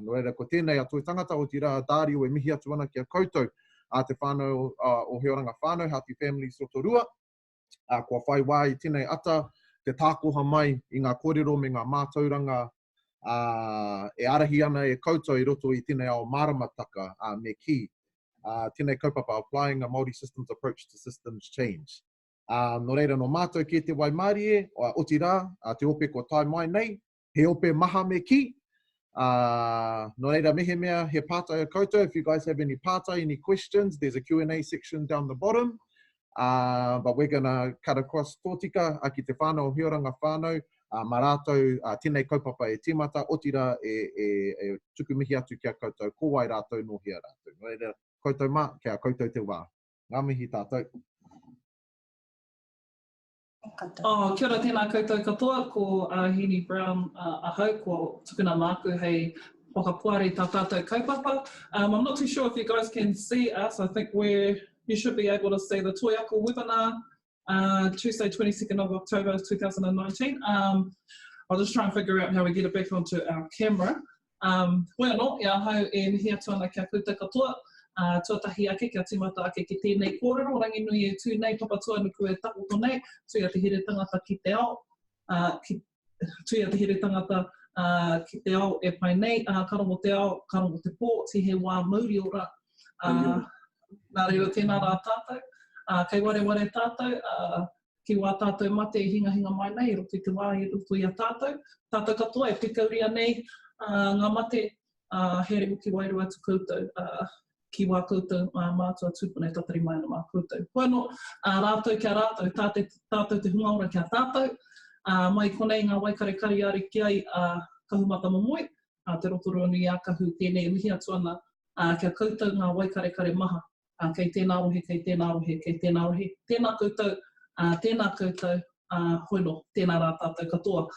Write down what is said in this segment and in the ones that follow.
No reira, ko tēnei a toi tangata o te rā dāri o e mihi atu ana ki a koutou a te whānau o Heoranga whānau, Happy Families Rotorua. Kua whai wā i tēnei ata, te tākoha mai i ngā kōrero me ngā mātauranga e arahi ana e koutou i roto i tēnei ao Maramataka me ki. Tēnei kaupapa, applying a Māori systems approach to systems change. No reira, no mātou ki te Waimarie e, o te rā, te ope ko tai mai nei, he ope maha me ki. No reira, mehe mea, he pātai a koutou. If you guys have any pātai, any questions, there's a Q&A section down the bottom. But we're going to cut across tōtika a ki te whānau Heoranga whānau, mā rātou tēnei kaupapa e tīmata, o tira e tukumihi atu kia koutou, ko wai rātou no hea rātou. No reira, koutou mā, kia koutou te wā. Ngā mihi tātou. Kia ora tēnā koutou katoa, ko Hini Brown ahau, ko tukuna māku hei whakapuare tā tātou kaupapa. I'm not too sure if you guys can see us. I think you should be able to see the Toi Ako Webinar, Tuesday 22nd of October 2019. I'll just try and figure out how we get it back onto our camera. Bueno, ia hau e mihi atu ana kia koutou katoa. Tuatahi ake kia tīmata ake ki tēnei kōrero, rangi nui e tū nei papatua nuku e tapoto nei, tui a te here tangata ki te ao, tui a te here tangata ki te ao e pai nei, karongo te ao, karongo te pō, ti he wā Māori ora. Nā reira tēnā rā tātou, kei ware tātou, ki wā tātou mate e hinga mai nei, roto i te wā i roto i a tātou. Tātou katoa e pikauria nei ngā mate, here uki wairua atu koutou, ki wā koutou mātua tūpuna e tatari mai ana mā koutou. Bueno, rātou kia rātou, tātou te hungaura kia tātou, mai konei ngā waikarekari ari ki ai kahumata momoi, te Rotorua nui a kahu tēnei mihi atu ana kia koutou ngā waikarekare maha, kei tēnā rohe, kei tēnā rohe, kei tēnā rohe, tēnā koutou, hoino, tēnā rā tātou katoa.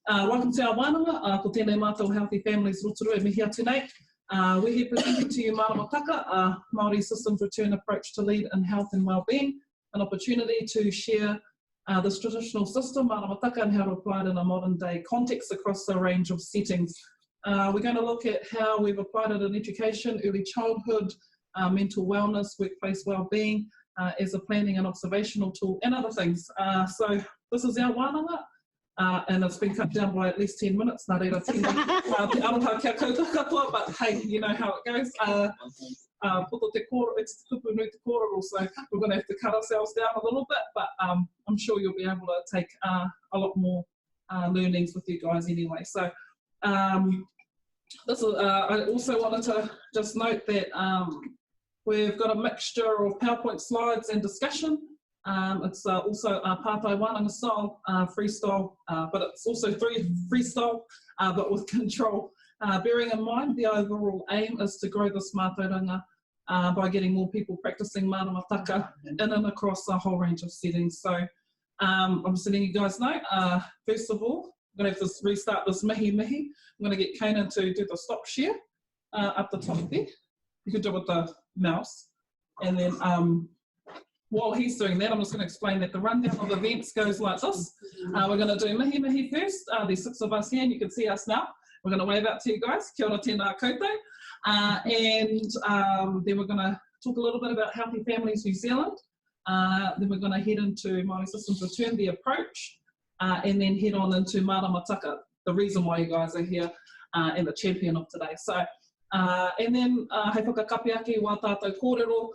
Welcome to our wānanga, ko tēnei mātou Healthy Families Rotorua e mihi atu nei. We're here presenting to you Maramataka, Māori Systems Return Approach to Lead in Health and Wellbeing, an opportunity to share this traditional system, Maramataka, and how to apply it in a modern day context across a range of settings. We're going to look at how we've applied it in education, early childhood, mental wellness, workplace wellbeing, as a planning and observational tool, and other things. So this is our wānanga. And it's been cut down by at least 10 minutes. Nā reira tēnā te aroha kia koutou katoa, but hey, you know how it goes. Poto te kōrero, it's te kupu nui te kōrero, so we're going to have to cut ourselves down a little bit, but I'm sure you'll be able to take a lot more learnings with you guys anyway. So this is, I also wanted to just note that we've got a mixture of PowerPoint slides and discussion. It's also pātai wānanga style, freestyle, but it's also freestyle, but with control. Bearing in mind, the overall aim is to grow this mātauranga by getting more people practicing Maramataka in and across a whole range of settings. So I'm just letting you guys know, first of all, I'm going to have to restart this mihi. I'm going to get Kanan to do the stop share up the top there. You can do it with the mouse. And then while he's doing that, I'm just going to explain that the rundown of events goes like this. We're going to do mihi first. There's 6 of us here, and you can see us now. We're going to wave out to you guys. Kia ora tēnā koutou. And then we're going to talk a little bit about Healthy Families New Zealand. Then we're going to head into Māori Systems Return, the approach, and then head on into Maramataka, the reason why you guys are here, and the champion of today. So, and then hei whakakapi ake wā tātou kōrero,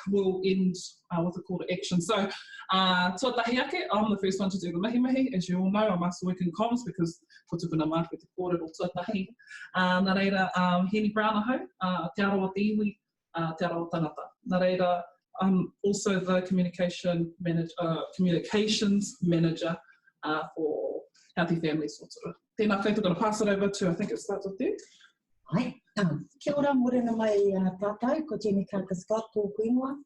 we'll end with a call to action. So, tuatahi ake, I'm the first one to do the mihi. As you all know, I must work in comms because ko tupuna māku te kōrero tuatahi. Nā reira, Hini Brown ahau, te aroa te iwi, te aroa tangata. Nā reira, I'm also the communications manager for Healthy Families Rotorua. Tēnā koutou, going to pass it over to, I think it starts with you. Ai, kia ora, morena mai tātou, ko Jenny Karkas-Scott, tōku ingoa.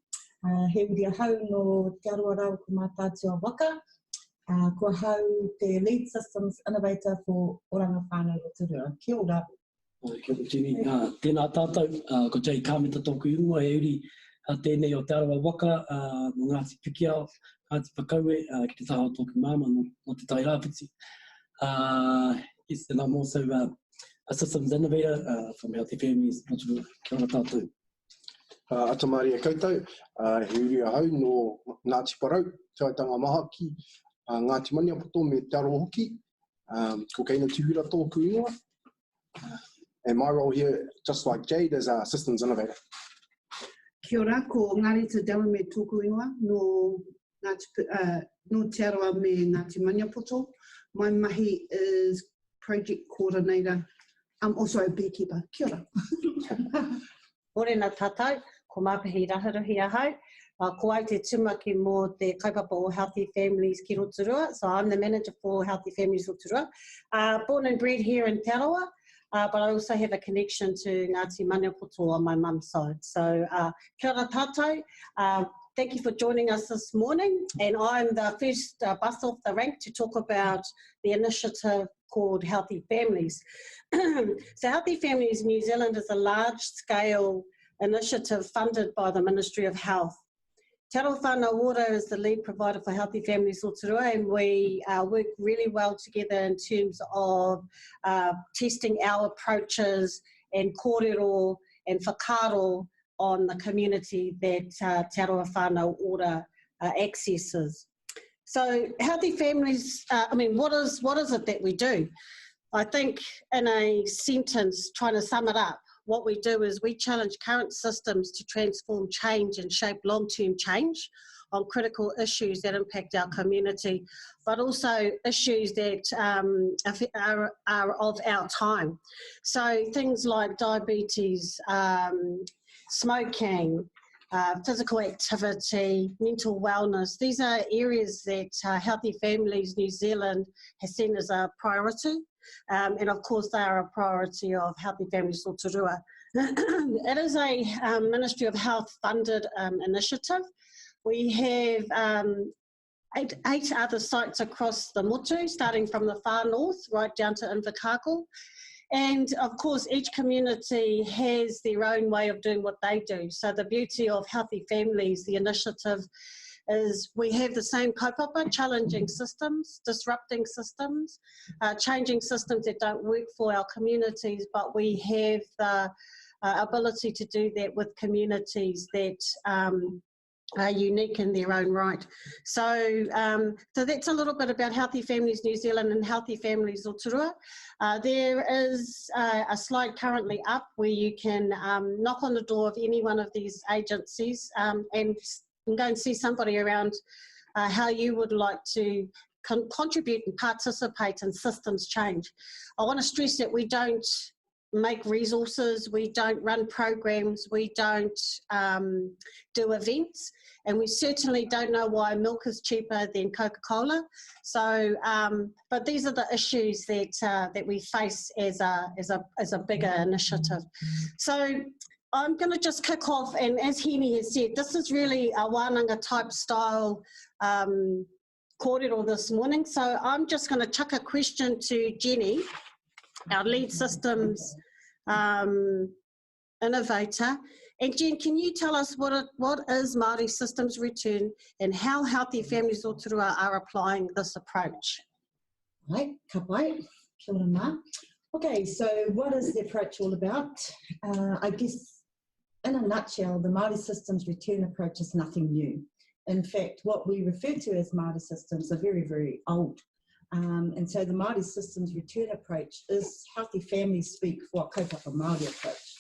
He uri ahau no te aroa rau ko mātātua waka. Ko hau te Lead Systems Innovator for Oranga Whānau Rotorua. Kia ora. Kia ora, Jenny. Tēnā tātou, ko Jay Kāmeta tōku ingoa, he uri tēnei o te aroa waka, no Ngāti Pikiao, Ngāti Whakaue, ki te taha o tōku māma no te tai rāpiti. Yes, and I'm also a systems innovator from Healthy Families, Rotorua. Kia ora tātou. Ata Māori e koutou, he uri ahau no Ngāti Parau, Tautanga Maha ki Ngāti Maniapoto me Te Aroa Hoki, ko Keina Tuhira tōku ingoa. And my role here, just like Jade, is a systems innovator. Kia ora, ko Ngāri Te Dawa me tōku ingoa, no Te Aroa me Ngāti Maniapoto. My mahi is project coordinator. I'm also a beekeeper. Kia ora. Morena tātou, ko Māpahi Raharuhi ahau. Ko ai te tumaki mō te kaupapa o Healthy Families ki Rotorua. So I'm the manager for Healthy Families Rotorua. Born and bred here in Te Aroa, but I also have a connection to Ngāti Maniapoto on my mum's side. So kia ora tātou. Thank you for joining us this morning. And I'm the first bus off the rank to talk about the initiative called Healthy Families. So Healthy Families New Zealand is a large-scale initiative funded by the Ministry of Health. Te Aroha Whānau Ora is the lead provider for Healthy Families Rotorua, and we work really well together in terms of testing our approaches and kōrero and whakaaro on the community that Te Aroha Whānau Ora accesses. So Healthy Families, what is it that we do? I think in a sentence, trying to sum it up, what we do is we challenge current systems to transform change and shape long-term change on critical issues that impact our community, but also issues that are of our time. So things like diabetes, smoking, physical activity, mental wellness, these are areas that Healthy Families New Zealand has seen as a priority. And of course, they are a priority of Healthy Families Rotorua. It is a Ministry of Health funded initiative. We have eight other sites across the motu, starting from the far north right down to Invercargill. And of course, each community has their own way of doing what they do. So the beauty of Healthy Families, the initiative, is we have the same kaupapa, challenging systems, disrupting systems, changing systems that don't work for our communities, but we have the ability to do that with communities that are unique in their own right. So, so that's a little bit about Healthy Families New Zealand and Healthy Families Rotorua. There is a slide currently up where you can knock on the door of any one of these agencies and go and see somebody around how you would like to contribute and participate in systems change. I want to stress that we don't make resources, we don't run programs, we don't do events, and we certainly don't know why milk is cheaper than Coca-Cola. So, but these are the issues that we face as a bigger initiative. So I'm going to just kick off, and as Hemi has said, this is really a wānanga type style kōrero this morning. So I'm just going to chuck a question to Jenny, our lead systems innovator. And Jen, can you tell us what is Māori Systems Return and how Healthy Families Rotorua are applying this approach? Right, ka pai, kia ora mā. Okay, so what is the approach all about? I guess in a nutshell, the Māori Systems Return approach is nothing new. In fact, what we refer to as Māori systems are very, very old. And so the Māori Systems Return approach is Healthy Families speak for a kaupapa Māori approach.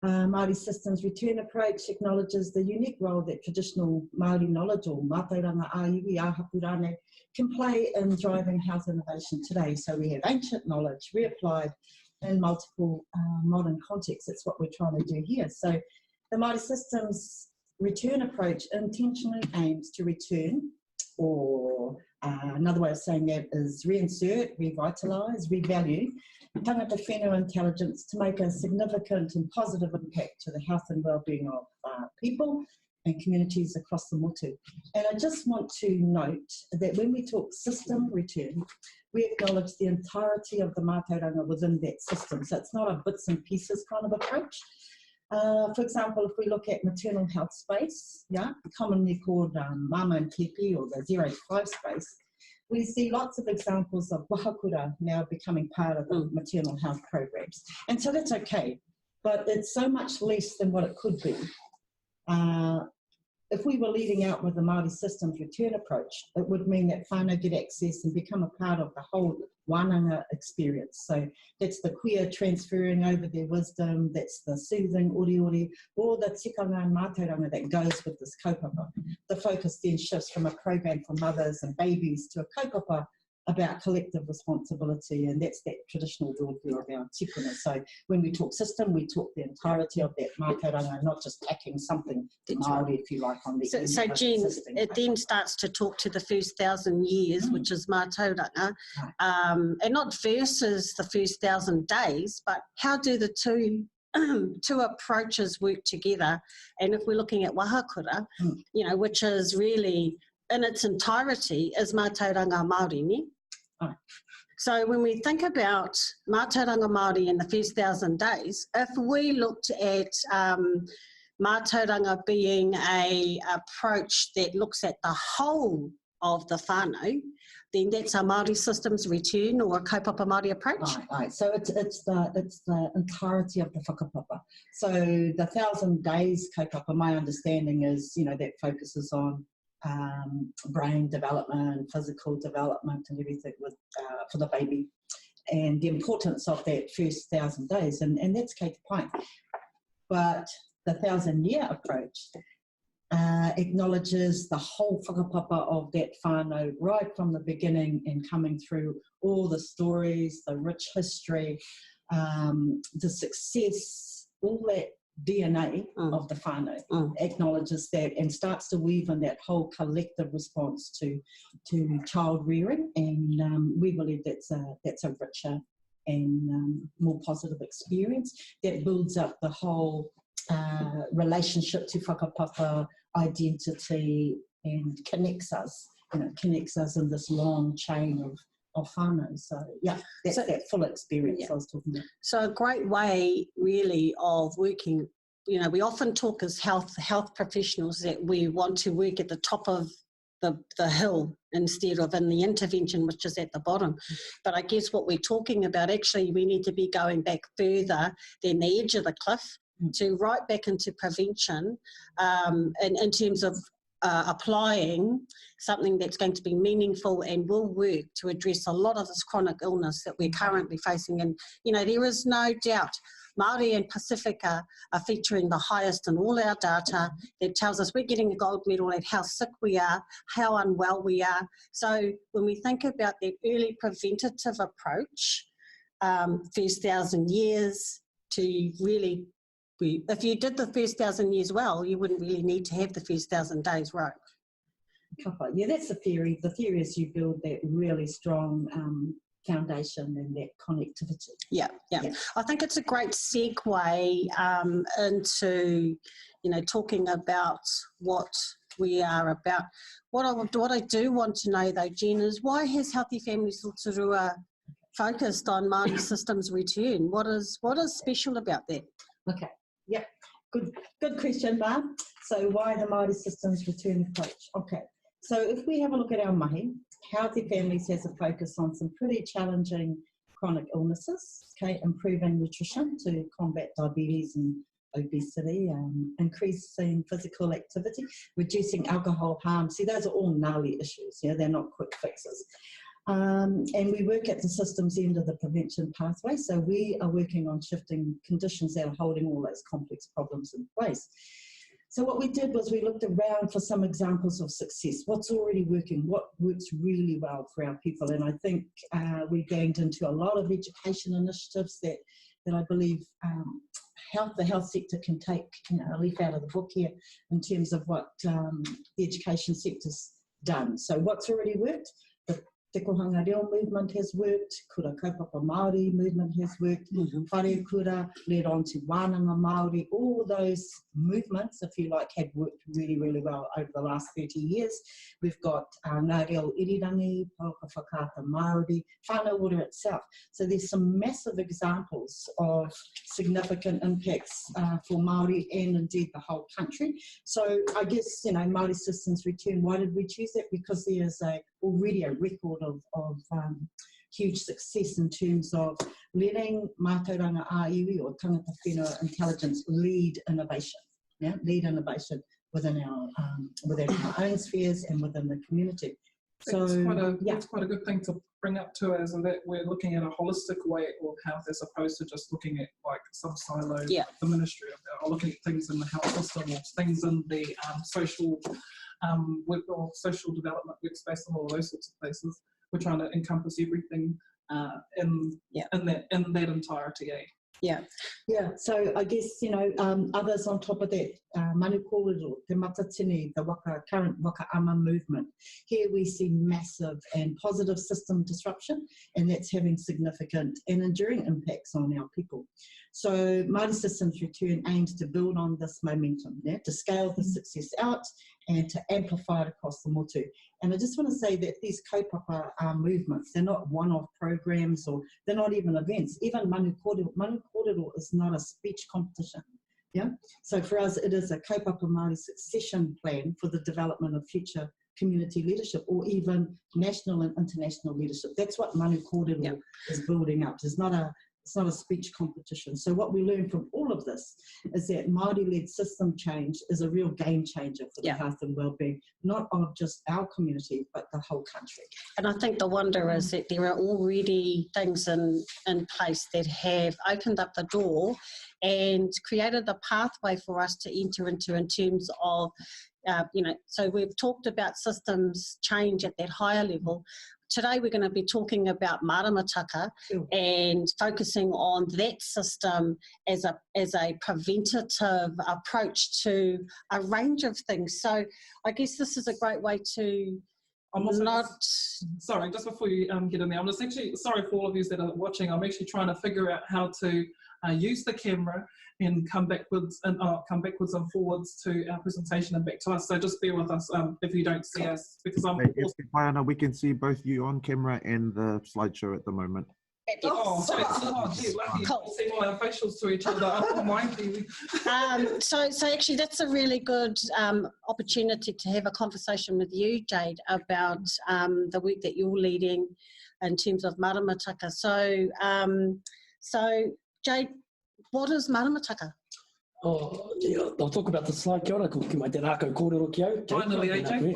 Māori Systems Return approach acknowledges the unique role that traditional Māori knowledge or mātauranga āiwi, āhapurane, can play in driving health innovation today. So we have ancient knowledge reapplied in multiple modern contexts. That's what we're trying to do here. So the Māori Systems Return approach intentionally aims to return, or another way of saying that is reinsert, revitalise, revalue tangata whenua intelligence to make a significant and positive impact to the health and well-being of people and communities across the motu. And I just want to note that when we talk system return, we acknowledge the entirety of the mātauranga within that system. So it's not a bits and pieces kind of approach. For example, if we look at maternal health space, commonly called mama and kepi, or the 0 to 5 space, we see lots of examples of wahakura now becoming part of the maternal health programs. And so that's okay, but it's so much less than what it could be. If we were leading out with the Māori systems return approach, it would mean that whānau get access and become a part of the whole wānanga experience. So that's the queer transferring over their wisdom, that's the soothing ori, all the tikanga and mātauranga that goes with this kaupapa. The focus then shifts from a program for mothers and babies to a kaupapa about collective responsibility, and that's that traditional worldview of our tikuna. So when we talk system, we talk the entirety of that mātauranga, not just packing something Māori, if you like, on the end. So Jean, it then starts to talk to the first 1,000 years, which is mātauranga, and not versus the first 1,000 days, but how do the two approaches work together? And if we're looking at wahakura, you know, which is really in its entirety is mātauranga Māori, ne? So when we think about mātauranga Māori in the first 1,000 days, if we looked at mātauranga being a approach that looks at the whole of the whānau, then that's a Māori systems return or a kaupapa Māori approach. Right. So it's the entirety of the whakapapa. So the 1,000 days kaupapa, my understanding is, you know, that focuses on brain development, physical development and everything with, for the baby, and the importance of that first 1,000 days, and that's Kate's point. But the 1,000-year approach acknowledges the whole whakapapa of that whānau right from the beginning and coming through all the stories, the rich history, the success, all that DNA of the whānau acknowledges that and starts to weave in that whole collective response to child rearing, and we believe that's a richer and more positive experience that builds up the whole relationship to whakapapa identity and connects us in this long chain of whānau. So yeah, that's that full experience I was talking about. So a great way really of working, you know, we often talk as health professionals that we want to work at the top of the hill instead of in the intervention, which is at the bottom. But I guess what we're talking about, actually we need to be going back further than the edge of the cliff to right back into prevention, in terms of applying something that's going to be meaningful and will work to address a lot of this chronic illness that we're currently facing. And, you know, there is no doubt Māori and Pacifica are featuring the highest in all our data that tells us we're getting a gold medal at how sick we are, how unwell we are. So when we think about that early preventative approach, first 1,000 years to really, if you did the first 1,000 years well, you wouldn't really need to have the first 1,000 days right. Yeah, that's the theory. The theory is you build that really strong foundation and that connectivity. Yeah. I think it's a great segue into, you know, talking about what we are about. What I do want to know though, Jen, is why has Healthy Families Rotorua focused on Māori systems return? What is special about that? Okay. Yeah. Good question, Mar. So why the Māori systems return approach? Okay. So if we have a look at our mahi, Healthy Families has a focus on some pretty challenging chronic illnesses, okay, improving nutrition to combat diabetes and obesity, increasing physical activity, reducing alcohol harm. See, those are all gnarly issues, yeah, they're not quick fixes. And we work at the systems end of the prevention pathway, so we are working on shifting conditions that are holding all those complex problems in place. So what we did was we looked around for some examples of success. What's already working? What works really well for our people? And I think we gained into a lot of education initiatives that I believe the health sector can take, you know, a leaf out of the book here in terms of what the education sector's done. So what's already worked? The Te Kohanga Reo movement has worked, Kura Kaupapa Māori movement has worked, Whare Kura led on to Wānanga Māori, all those movements, if you like, have worked really, really well over the last 30 years. We've got Ngā Reo Irirangi, Pauka Whakaata Māori, whānau ora itself. So there's some massive examples of significant impacts for Māori and indeed the whole country. So I guess, you know, Māori systems return, why did we choose that? Because there's a already a record of huge success in terms of letting mātauranga āiwi or tangata whenua intelligence lead innovation. Lead innovation within our own spheres and within the community. So it's quite a good thing to bring up too, as that we're looking at a holistic way of health as opposed to just looking at like some silo, the ministry of that, or looking at things in the health system or things in the social or social development workspace and all those sorts of places. We're trying to encompass everything in that entirety. So I guess, others on top of that, manu kōrero, te matatini, the current waka ama movement. Here we see massive and positive system disruption, and that's having significant and enduring impacts on our people. So Māori Systems Return aims to build on this momentum, to scale the success out and to amplify it across the motu. And I just want to say that these kaupapa movements, they're not one-off programs or they're not even events. Even manu kōrero is not a speech competition. So for us, it is a kaupapa Māori succession plan for the development of future community leadership or even national and international leadership. That's what manu kōrero is building up. It's not a speech competition. So what we learn from all of this is that Māori-led system change is a real game changer for the health and well-being, not of just our community, but the whole country. And I think the wonder is that there are already things in place that have opened up the door and created a pathway for us to enter into in terms of, so we've talked about systems change at that higher level. Today we're going to be talking about Maramataka and focusing on that system as a preventative approach to a range of things. So I guess this is a great way to sorry, just before you get in there, I'm just actually sorry for all of you that are watching. I'm actually trying to figure out how to use the camera and come backwards and forwards to our presentation and back to us. So just bear with us if you don't see us, because we can see both you on camera and the slideshow at the moment. Lucky. Cool. See all our facials to each other. So actually that's a really good opportunity to have a conversation with you, Jade, about the work that you're leading in terms of Maramataka. So Jade, what is Maramataka? I'll talk about the slide. Kia ora, ki mai te rākau kōrero ki au. Finally, AJ.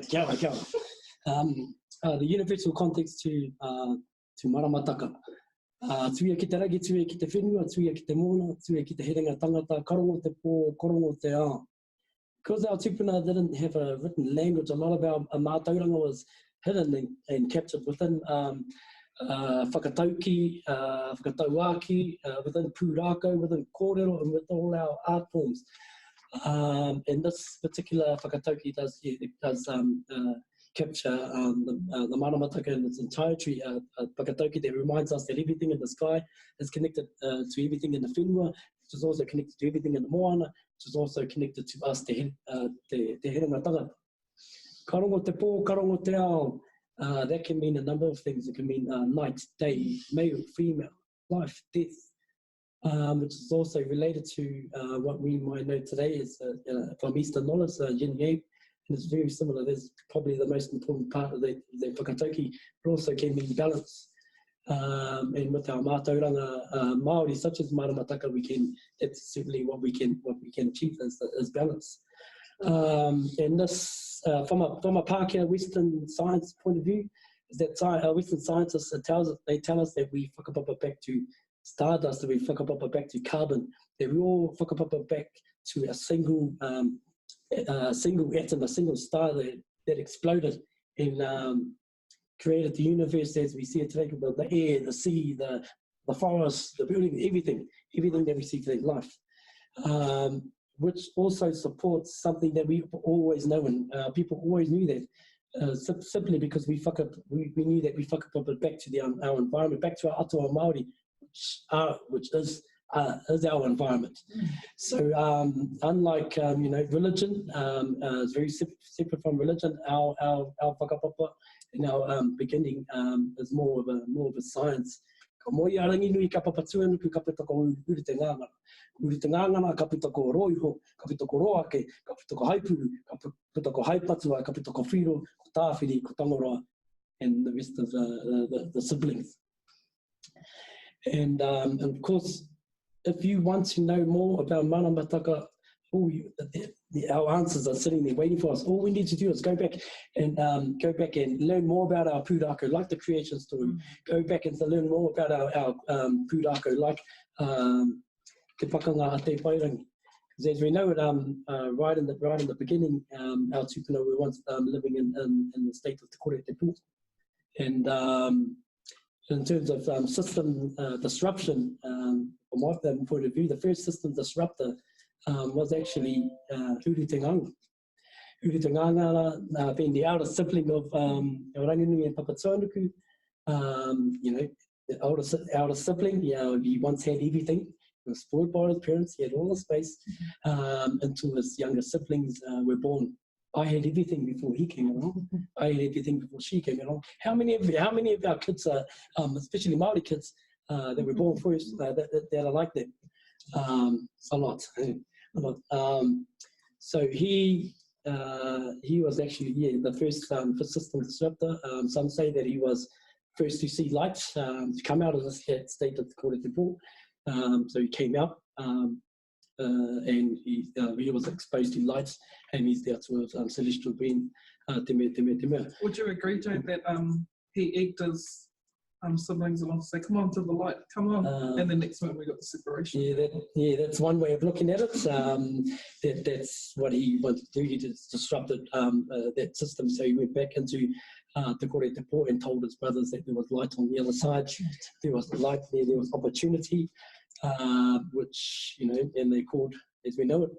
Kia ora. The universal context to Maramataka. Tuia ki te ragi, tuia ki te whenua, tuia ki te mōna, tuia ki te herenga tangata, karongo te pō, korongo te ao. Because our tupuna didn't have a written language, a lot of our mātauranga was hidden and captured within whakatauki, whakatauaki, within pūrākau, within kōrero, and with all our art forms. And this particular whakatauki does capture the Maramataka in its entirety, whakatauki that reminds us that everything in the sky is connected to everything in the whenua, which is also connected to everything in the moana, which is also connected to us, te herenga tangata. Karongo te pō, karongo te ao. That can mean a number of things. It can mean night, day, male, female, life, death, which is also related to what we might know today is from Eastern knowledge, yin yang, and it's very similar. There's probably the most important part of the whakatauki, but also can mean balance. And with our mātauranga Māori, such as Maramataka, that's certainly what we can achieve is balance. And this, from a Pākehā Western science point of view, is that Western scientists they tell us that we whakapapa back to stardust, that we whakapapa back to carbon, that we all whakapapa back to a single atom, a single star that exploded and created the universe as we see it today, the air, the sea, the forest, the building, everything that we see today, life. Which also supports something that we always know, and people always knew that, simply because we knew that we whakapapa back to our environment, back to our atua Māori, which is our environment. So unlike religion, is very separate from religion. Our whakapapa and our beginning is more of a science Ka moi arangi nui ka papatua nuku ka pita ko uri te ngangana. Uri te ngangana ka pita ko roiho, ka pita ko roake, ka pita ko haipuru, ka pita ko haipatua, ka pita ko whiro, ko tāwhiri, ko tangoroa, and the rest of the siblings. And of course, if you want to know more about Maramataka, our answers are sitting there waiting for us. All we need to do is go back and learn more about our pūrākau, like the creation story. Go back and learn more about our pūrākau, like te pakanga a te whairangi. Because as we know it, right in the beginning, our tupuna were once living in the state of te kore te pō. And in terms of system disruption, from my point of view, the first system disruptor was actually Uri Te Nganga. Uri Te Nganga, being the elder sibling of Ranginui and Papatūānuku, the elder sibling, he once had everything. He was spoiled by his parents, he had all the space, until his younger siblings were born. I had everything before he came along. I had everything before she came along. How many of our kids are, especially Māori kids, that were born first, that are like that? A lot. So he was actually the first system disruptor. Some say that he was first to see light, to come out of this state of the kore te pō. So he came out and he was exposed to lights, and he's there to a celestial being. Would you agree, Jane, that he egged his siblings along to say, come on to the light, come on, and the next one we got the separation? That's one way of looking at it. That's what he wanted to do. He just disrupted that system, so he went back into te kore te pō and told his brothers that there was light on the other side, there was light there, there was opportunity, which, and they called, as we know it,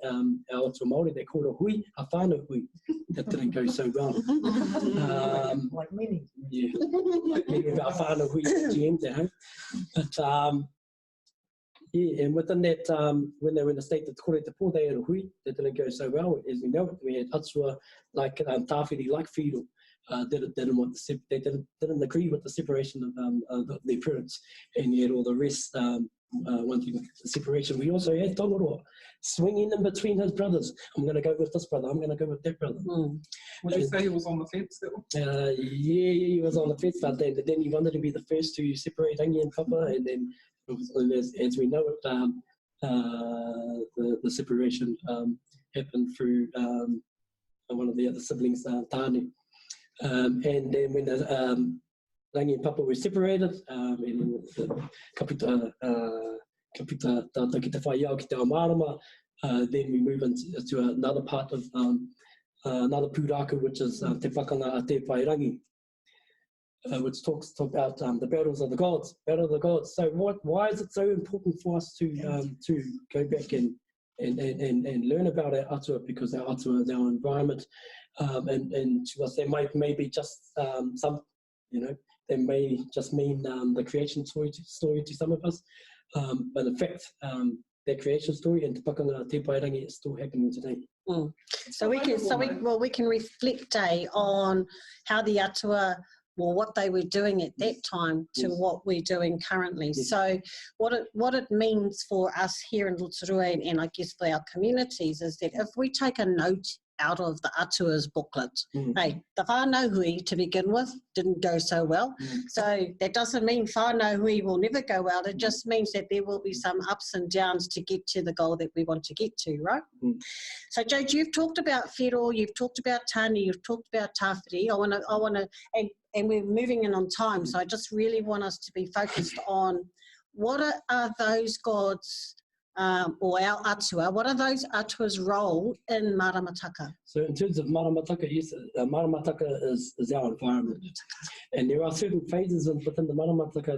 our Atua Māori, they called a hui, a whānau hui. That didn't go so well. Like many. Yeah, many of our whānau hui GMs at home. But and within that, when they were in the state of te kore te pō, they had a hui that didn't go so well. As we know it, we had atua like tāwhiri, like whiro. They didn't agree with the separation of their parents, and yet all the rest wanting the separation. We also had Tangata swinging in between his brothers. I'm going to go with this brother, I'm going to go with that brother. Would you say he was on the fence still? Yeah, he was on the fence, but then he wanted to be the first to separate Angie and Papa, and then as we know it, the separation happened through one of the other siblings, Tāne. And then when Rangi and Papa were separated, and kapita tātou ki te whai au ki te Marama, then we move into another part of another pūrākau, which is te pakanga a te whairangi, which talks about the battles of the gods. Battle of the gods. So why is it so important for us to go back and learn about our atua? Because our atua is our environment, and to us they might be just some, they may just mean the creation story to some of us, but in fact that creation story and te pakanga te whairangi is still happening today. So we can reflect on how the atua, or what they were doing at that time to what we're doing currently. So what it means for us here in Rotorua, and I guess for our communities, is that if we take a note out of the atua's booklet, hey, the whānau hui to begin with didn't go so well. So that doesn't mean whānau hui will never go well. It just means that there will be some ups and downs to get to the goal that we want to get to, right? So Jade, you've talked about whiro, you've talked about tāne, you've talked about tāwhiri. I want to, and we're moving in on time, so I just really want us to be focused on what are those gods, or our atua, what are those atua's role in Maramataka? So in terms of Maramataka, yes, Maramataka is our environment. And there are certain phases within the Maramataka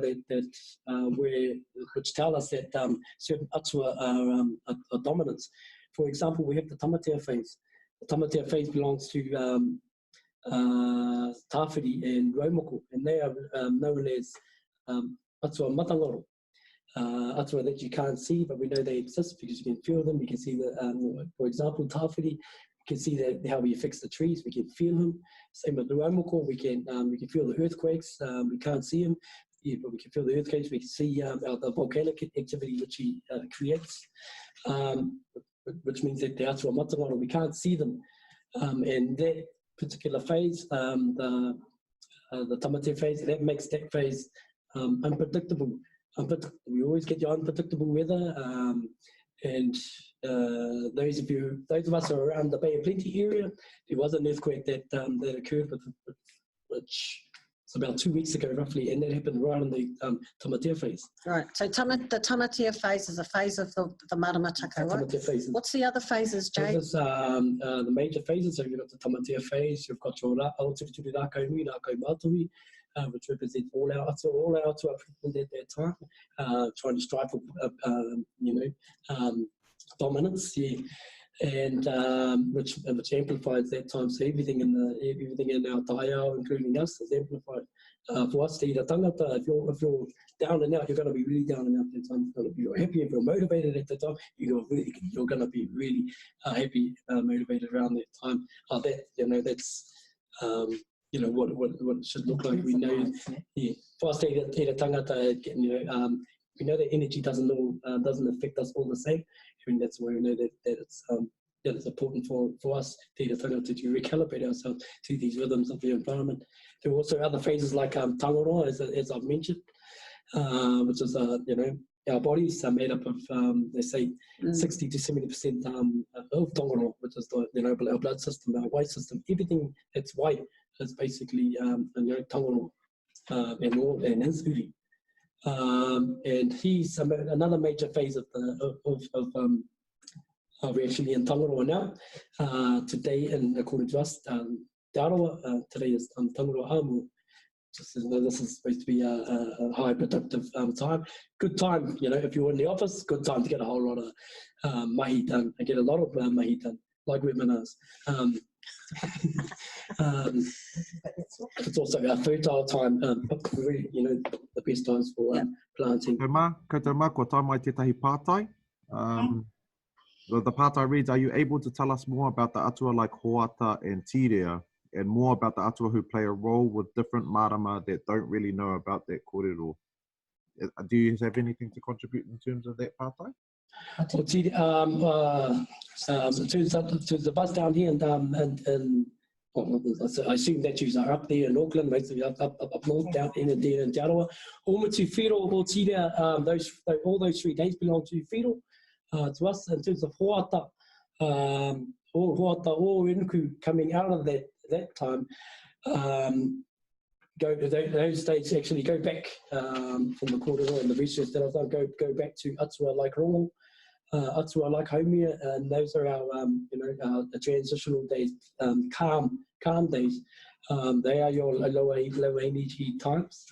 which tell us that certain atua are dominant. For example, we have the tamatea phase. The tamatea phase belongs to Tāwhiri and Raumoko, and they are known as atua matangaro. Atua that you can't see, but we know they exist because you can feel them. You can see that, for example, Tāwhiri, you can see that how he affects the trees. We can feel him. Same with Raumoko, we can feel the earthquakes. We can't see him. but we can feel the earthquakes, we can see the volcanic activity which he creates, which means that the atua matangaro, we can't see them. And that particular phase, the tamatea phase, that makes that phase unpredictable. We always get your unpredictable weather, and those of us who are around the Bay of Plenty area, there was an earthquake that occurred, which was about 2 weeks ago roughly, and that happened right in the tamatea phase. Right, so the tamatea phase is a phase of the Maramataka, right? Tamatea phase. What's the other phases, Jay? There's the major phases, so you've got the tamatea phase, you've got your Aotearoa Rākau Nui, Rākau Mātori, which represent all our atua at that time, trying to strive for, dominance, and which amplifies that time. So everything in our taio, including us, is amplified. For us, te tangata, if you're down and out, you're going to be really down and out at that time. If you're happy, if you're motivated at that time, you're going to be really happy, motivated around that time. That's what it should look like. We know, for us, te tangata, we know that energy doesn't affect us all the same, and that's why we know that it's important for us to recalibrate ourselves to these rhythms of the environment. There are also other phases like tangata, as I've mentioned, which is our bodies are made up of they say 60 to 70% of tangata, which is our blood system, our white system. Everything that's white is basically tangata and is uri. And he's another major phase of actually in Tangaroa now. Today, and according to us, Te Arawa, today is Tangaroa Amu. This is supposed to be a high productive time. Good time, if you're in the office, good time to get a whole lot of mahi done. I get a lot of mahi done, like webinars. It's also a fertile time, the best times for planting. Koutou mā, ko tā mai tētahi pātai. The pātai reads, are you able to tell us more about the atua like hoata and tirea, and more about the atua who play a role with different marama that don't really know about that kōrero? Do you have anything to contribute in terms of that pātai? To the bus down here, and I assume that you are up there in Auckland, mostly up north, down in Te Arawa. Omatu whiro o tirea, all those 3 days belong to whiro. To us, in terms of hoata, o Inuku coming out of that time, those days actually go back from the kōrero and the research that I've done, go back to atua like rongo, atua like haumia, and those are our the transitional days, calm days. They are your low energy times.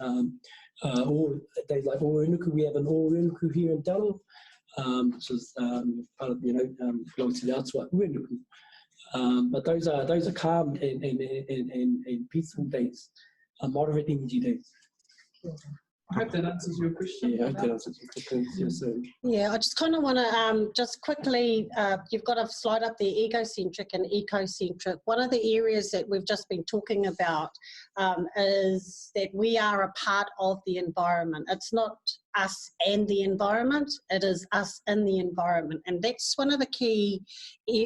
Or days like o Inuku, we have an o Inuku here in Te Arawa, which is part of belongs to the atua Inuku. But those are calm and peaceful days, moderate energy days. I hope that answers your question. Yeah, I hope that answers your question. Yeah, I just kind of want to just quickly, you've got a slide up there, egocentric and ecocentric. One of the areas that we've just been talking about is that we are a part of the environment. It's not us and the environment, it is us in the environment. And that's one of the key,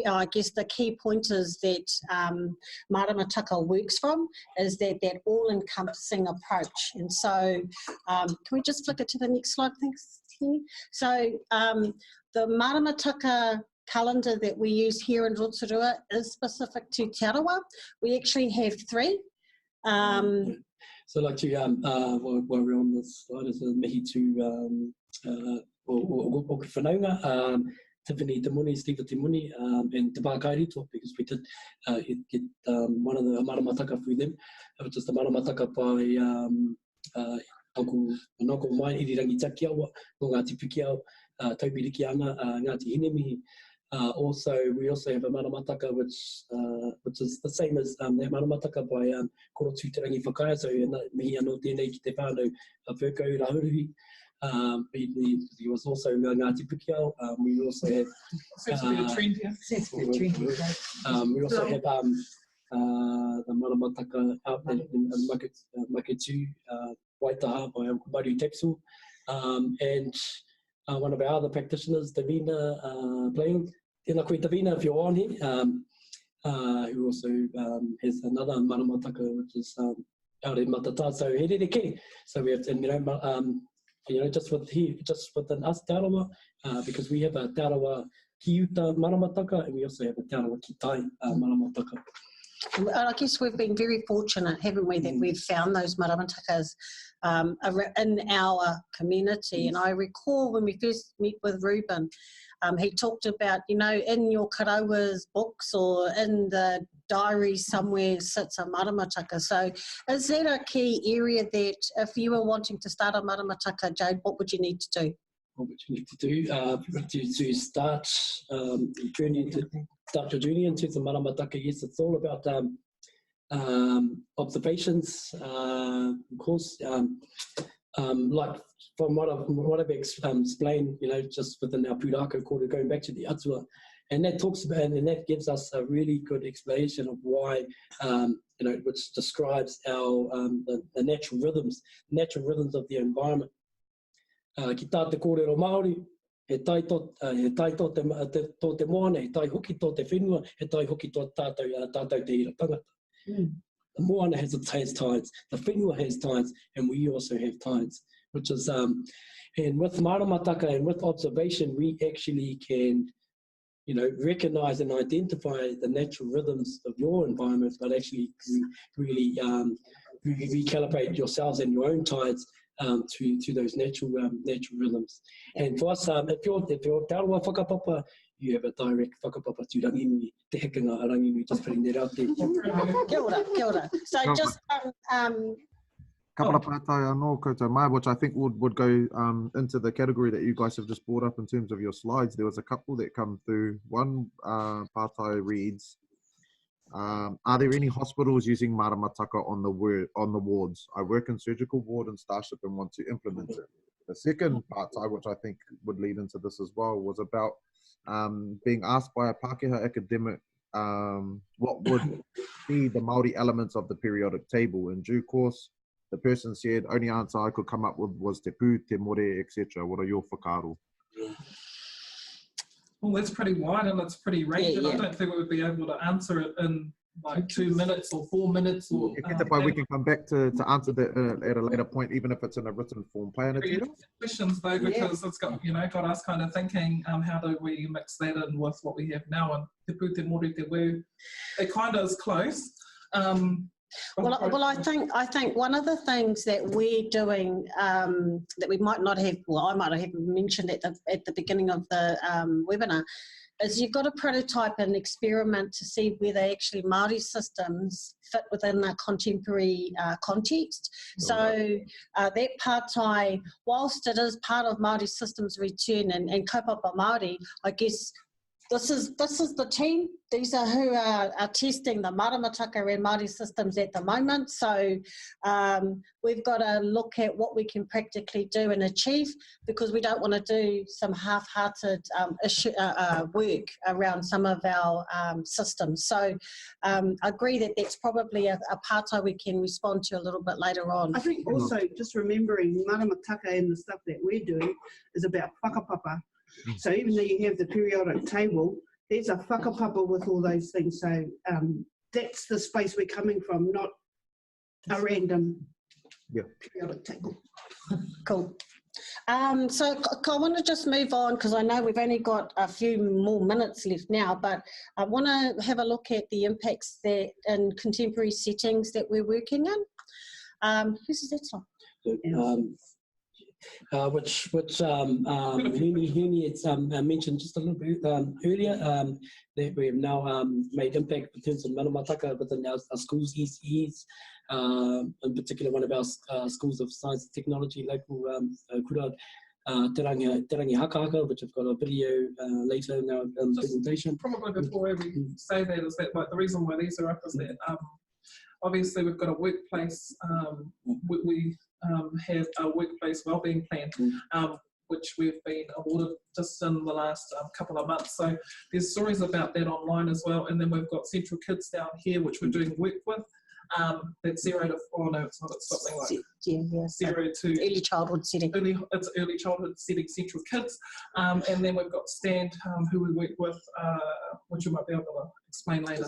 I guess, the key pointers that Maramataka works from, is that all-encompassing approach. And so, can we just flick it to the next slide, thanks? So, the Maramataka calendar that we use here in Rotorua is specific to Te Arawa. We actually have 3. So like to, while we're on this slide, is a mihi to o whanaunga, Tiffany Timuni, Steve Timuni, and Te Pākairito, because we did get one of the Maramataka through them, which is the Maramataka by Uncle Mai, Irirangi Takiawa, Ngāti Pikiao, Taupiriki Ana, Ngāti Hinemihi. We also have a Maramataka which is the same as that Maramataka by Korotu Te Rangi Whakaia, so mihi anō tēnei ki te whānau Whirkau Rahuruhi. He was also Ngāti Pikiao. We also have we also have the Maramataka out in Maketu, Waitaha by Uncle Mauri Texel. And one of our other practitioners, Davina Playing. Tēnā koe Davina, if you're on here, who also has another Maramataka, which is out in Matata. So he did again. So we have to, just within us Tarawa, because we have a Tarawa Kiuta Maramataka, and we also have a Tarawa Kitai Maramataka. And I guess we've been very fortunate, haven't we, that we've found those maramatakas in our community. And I recall when we first met with Ruben, he talked about, in your karawa's books or in the diary somewhere sits a maramataka. So is that a key area that if you were wanting to start a maramataka, Jade, what would you need to do? What would you need to do to start your journey into the Maramataka? Yes, it's all about observations, of course. Like from what I've explained, just within our pūrākau kōrero, going back to the atua, and that talks about, and that gives us a really good explanation of why, which describes our the natural rhythms of the environment. Ki tā te kōrero Māori, he tai tō te moana, he tai hoki tō te whenua, he tai hoki tō tātou te ira tangata. The moana has tides, the whenua has tides, and we also have tides, which is, and with Maramataka and with observation, we actually can, recognise and identify the natural rhythms of your environment, but actually really recalibrate yourselves and your own tides to those natural rhythms. And for us, if you're Tarawa whakapapa, you have a direct whakapapa to ranginui, te hekenga a ranginui, just putting that out there. Kia ora. So just couple of pātai anō koutou mai, which I think would go into the category that you guys have just brought up in terms of your slides. There was a couple that come through. One pātai reads, are there any hospitals using Maramataka on the wards? I work in surgical ward and Starship and want to implement it. The second pātai, which I think would lead into this as well, was about being asked by a Pākehā academic what would be the Māori elements of the periodic table. In due course, the person said, only answer I could come up with was te pū, te more, etc. What are your whakaaro? Well, that's pretty wide and it's pretty ranging. I don't think we would be able to answer it in like 2 minutes or 4 minutes. Or, we can come back to answer that at a later point, even if it's in a written form. Questions though, because it's got got us kind of thinking, how do we mix that in with what we have now? And te pū, te more, te weu, it kind of is close. Well, I think one of the things that we're doing that we might not have, well, I might have mentioned at the beginning of the webinar, is you've got to prototype an experiment to see whether actually Māori systems fit within a contemporary context. So that pātai, whilst it is part of Māori systems return and kaupapa Māori, I guess this is the team. These are who are testing the Maramataka and Māori systems at the moment. So we've got to look at what we can practically do and achieve, because we don't want to do some half-hearted work around some of our systems. So I agree that that's probably a pātai we can respond to a little bit later on. I think also just remembering Maramataka and the stuff that we're doing is about whakapapa. So even though you have the periodic table, there's a whakapapa with all those things. So that's the space we're coming from, not a random periodic table. Cool. So I want to just move on, because I know we've only got a few more minutes left now, but I want to have a look at the impacts that in contemporary settings that we're working in. Whose is that song? Which Huni had mentioned just a little bit earlier, that we have now made impact in terms of Maramataka within our schools, ECEs, in particular one of our schools of science and technology, local kura, Te Rangi Haka, which I've got a video later in our presentation. Probably before we say that is that, like, the reason why these are up is that obviously we've got a workplace, we have a workplace wellbeing plan, which we've been awarded just in the last couple of months. So there's stories about that online as well. And then we've got Central Kids down here, which we're doing work with. that's 0 to, oh no, it's not, it's something like 0 to early childhood setting. It's early childhood setting Central Kids. And then we've got Stand, who we work with, which you might be able to explain later.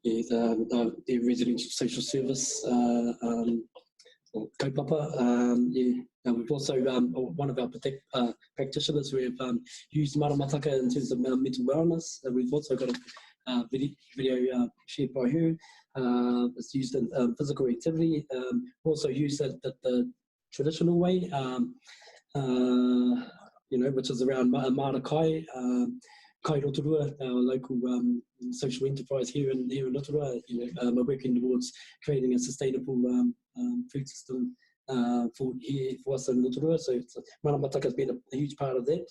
Yeah, the residential social service kaupapa. We've also, one of our practitioners, we've used Maramataka in terms of mental wellness. We've also got a video shared by her. It's used in physical activity. Also used it the traditional way, which is around Marakai. Kai Rotorua, our local social enterprise here in Rotorua, are working towards creating a sustainable food system for us in Rotorua. So Maramataka has been a huge part of that.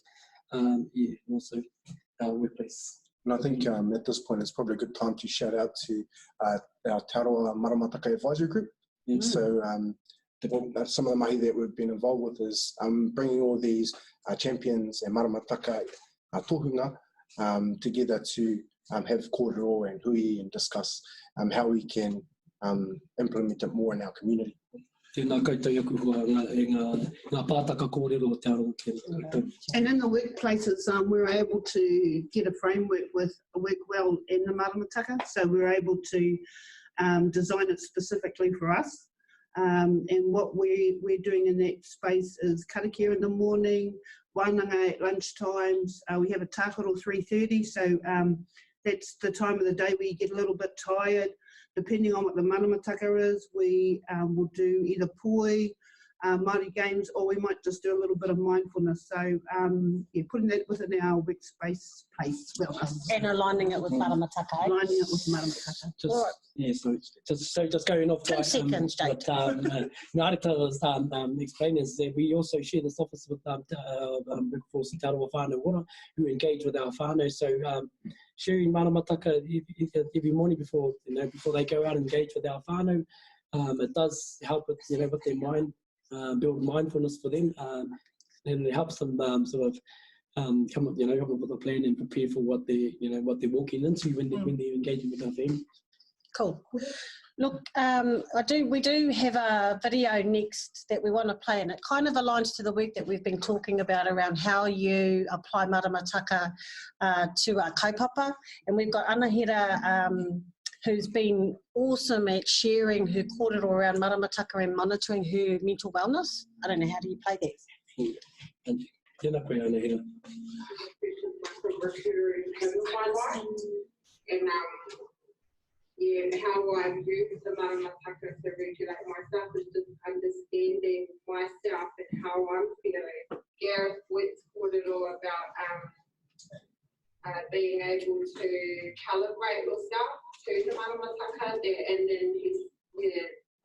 And also our workplace. And I think at this point it's probably a good time to shout out to our Te Aroha Maramataka Advisory Group. So some of the mahi that we've been involved with is bringing all these champions and Maramataka tohunga together to have kōrero and hui and discuss how we can implement it more in our community. And in the workplaces, we're able to get a framework work well in the Maramataka, so we're able to design it specifically for us. And what we're doing in that space is karakia in the morning, wānanga at lunchtimes. We have a tākaro 3:30, so that's the time of the day where you get a little bit tired. Depending on what the Maramataka is, we will do either poi, Māori games, or we might just do a little bit of mindfulness. So putting that within our workspace place. And aligning it with Maramataka. Aligning it with Maramataka. Just going off 2 seconds, what Narita was explaining is that we also share this office with workforce in Te Aroha Whānau Ora, who engage with our whānau. So sharing Maramataka every morning before they go out and engage with our whānau, it does help with with their mind, build mindfulness for them, and it helps them come up with a plan and prepare for what they're walking into when they're engaging with our family. Cool. Look, we do have a video next that we want to play, and it kind of aligns to the work that we've been talking about around how you apply Maramataka to our kaupapa. And we've got Anahira, who's been awesome at sharing her kōrero around Maramataka and monitoring her mental wellness. I don't know, how do you play that? And how I've used the Maramataka to regulate myself is just understanding myself and how I'm feeling. Gareth Witt's kōrero about being able to calibrate yourself to the Maramataka, and then his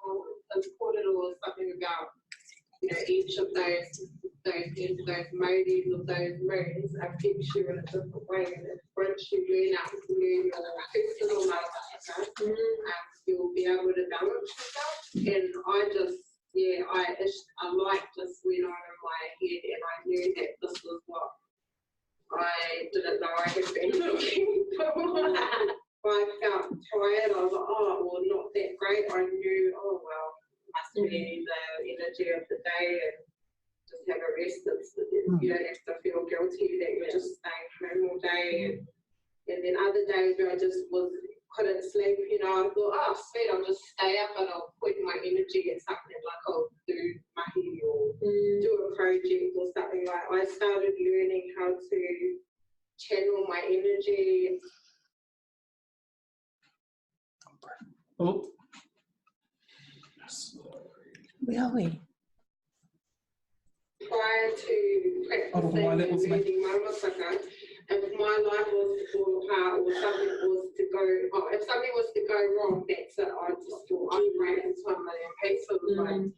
kōrero was something about each of those Māoris or those moons affects you in a different way, and once you learn your personal Maramataka, you'll be able to balance yourself. And I like just went on in my head, and I knew that this was what I didn't know I had been looking for. I felt tired. I was like, well, not that great. I knew, must be the energy of the day, and just have a rest. You don't have to feel guilty that you're just staying home all day. And then other days where I just couldn't sleep, I thought, sweet, I'll just stay up and I'll put my energy at something, like I'll do mahi or do a project or something. Like I started learning how to channel my energy. Oh. Where are we? Prior to practicing and learning Maramataka, if my life was to fall apart or something was to go, if something was to go wrong, that's it. I just feel ungrateful and peaceful. Like,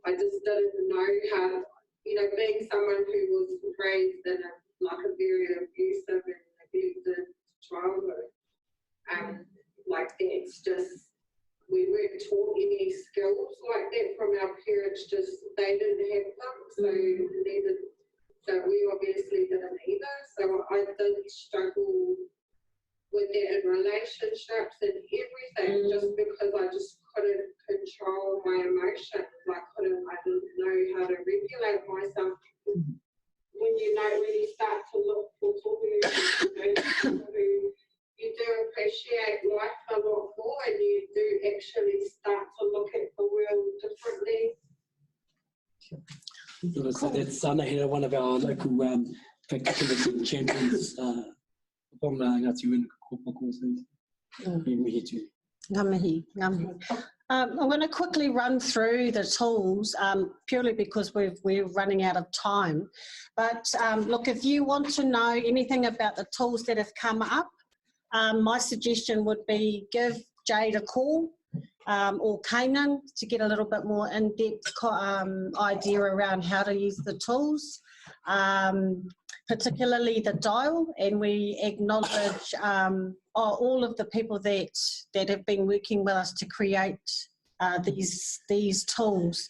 I just didn't know how, being someone who was raised in a very abusive and neglected childhood, that's just, we weren't taught any skills like that from our parents. Just they didn't have them, so we obviously didn't either. So I did struggle with that in relationships and everything, just because I just couldn't control my emotions. I didn't know how to regulate myself. When you start to look for people who you do appreciate life a lot more, and you do actually start to look at the world differently. So that's Anahira, one of our local practitioners and champions. Ngāti Wina Kōpō courses. I'm going to quickly run through the tools purely because we're running out of time. But look, if you want to know anything about the tools that have come up, my suggestion would be give Jade a call or Kanan to get a little bit more in-depth idea around how to use the tools. Particularly the dial, and we acknowledge all of the people that have been working with us to create these tools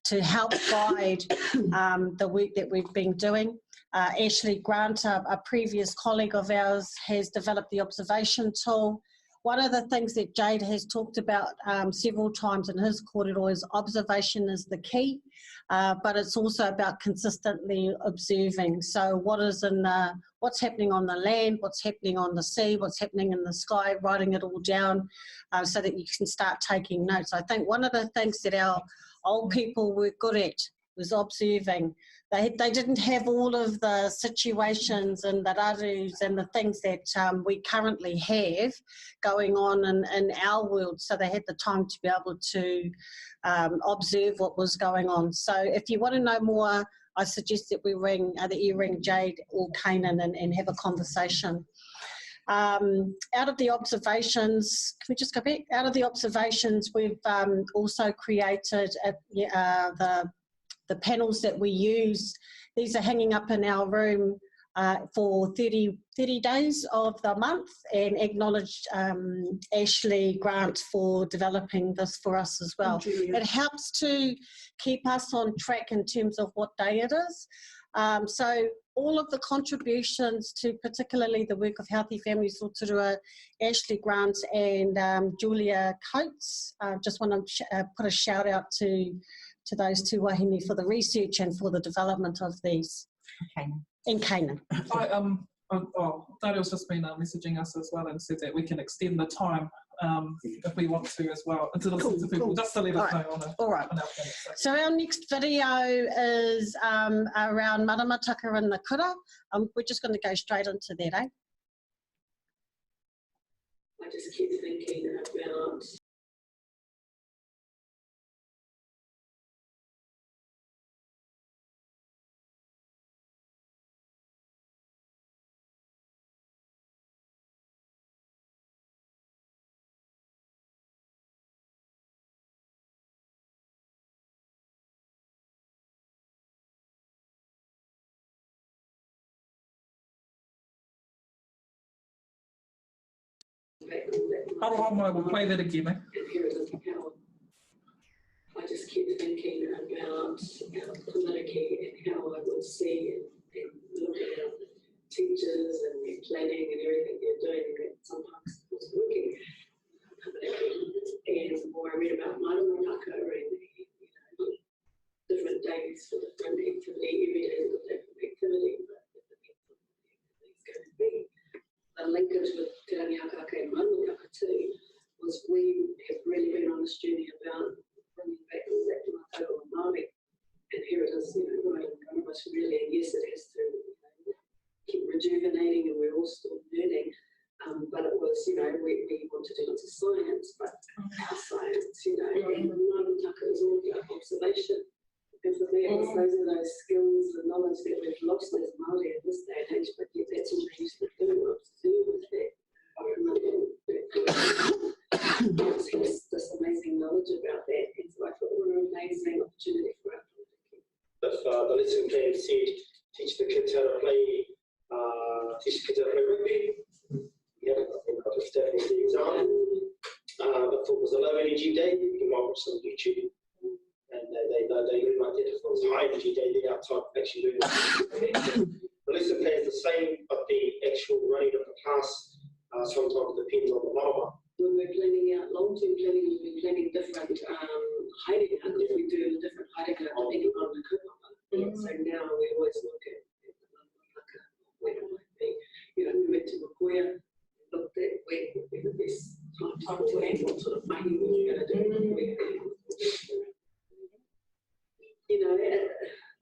to help guide the work that we've been doing. Ashley Grant, a previous colleague of ours, has developed the observation tool. One of the things that Jade has talked about several times in his kōrero is observation is the key, but it's also about consistently observing. So what's happening on the land, what's happening on the sea, what's happening in the sky, writing it all down so that you can start taking notes. I think one of the things that our old people were good at was observing. They didn't have all of the situations and the rarus and the things that we currently have going on in our world, so they had the time to be able to observe what was going on. So if you want to know more, I suggest that you ring Jade or Kanan and have a conversation. Out of the observations, can we just go back? Out of the observations, we've also created the panels that we use. These are hanging up in our room for 30 days of the month, and acknowledged Ashley Grant for developing this for us as well. It helps to keep us on track in terms of what day it is. So all of the contributions to particularly the work of Healthy Families Rotorua, Ashley Grant and Julia Coates, just want to put a shout out to those two wahine for the research and for the development of these. Okay. And Kanan. Dari was just been messaging us as well and said that we can extend the time if we want to as well, and to listen to people, just to let us know on our planet. So our next video is around Maramataka and the kura. We're just going to go straight into that, eh? I just keep thinking about We'll play that again. And here it is how I just keep thinking about Community and how I would see and look at our teachers and their planning and everything they're doing, that sometimes was working. And the more I read about Maramataka and different days for different activity, every day is a different activity, but it depends on what the activity is going to be. The linkage with Te Rangi Hakaka and Maramataka too was we have really been on this journey about bringing back that Māori Māori, and here it is, right in front of us really, and yes, it has to keep rejuvenating, and we're all still learning, but it was, we wanted to do lots of science, but our science, and Maramataka is all about observation. And for me, those are those skills and knowledge that we've lost as Māori in this day and age, but yet that's what we used to do, observe with that. I remember this amazing knowledge about that, and so I thought what an amazing opportunity for our community. If the lesson plan said, teach the kids how to play, rugby, I think I'll just take the example. I thought it was a low energy day, you might watch some YouTube. And they really like it. If it was high energy day, they're outside actually doing it. The lesson plan is the same, but the actual running of the class sometimes depends on the marama. When we're planning out long-term planning, we've been planning different where looked at where would be the best time to and what sort of money were you going to do. You know,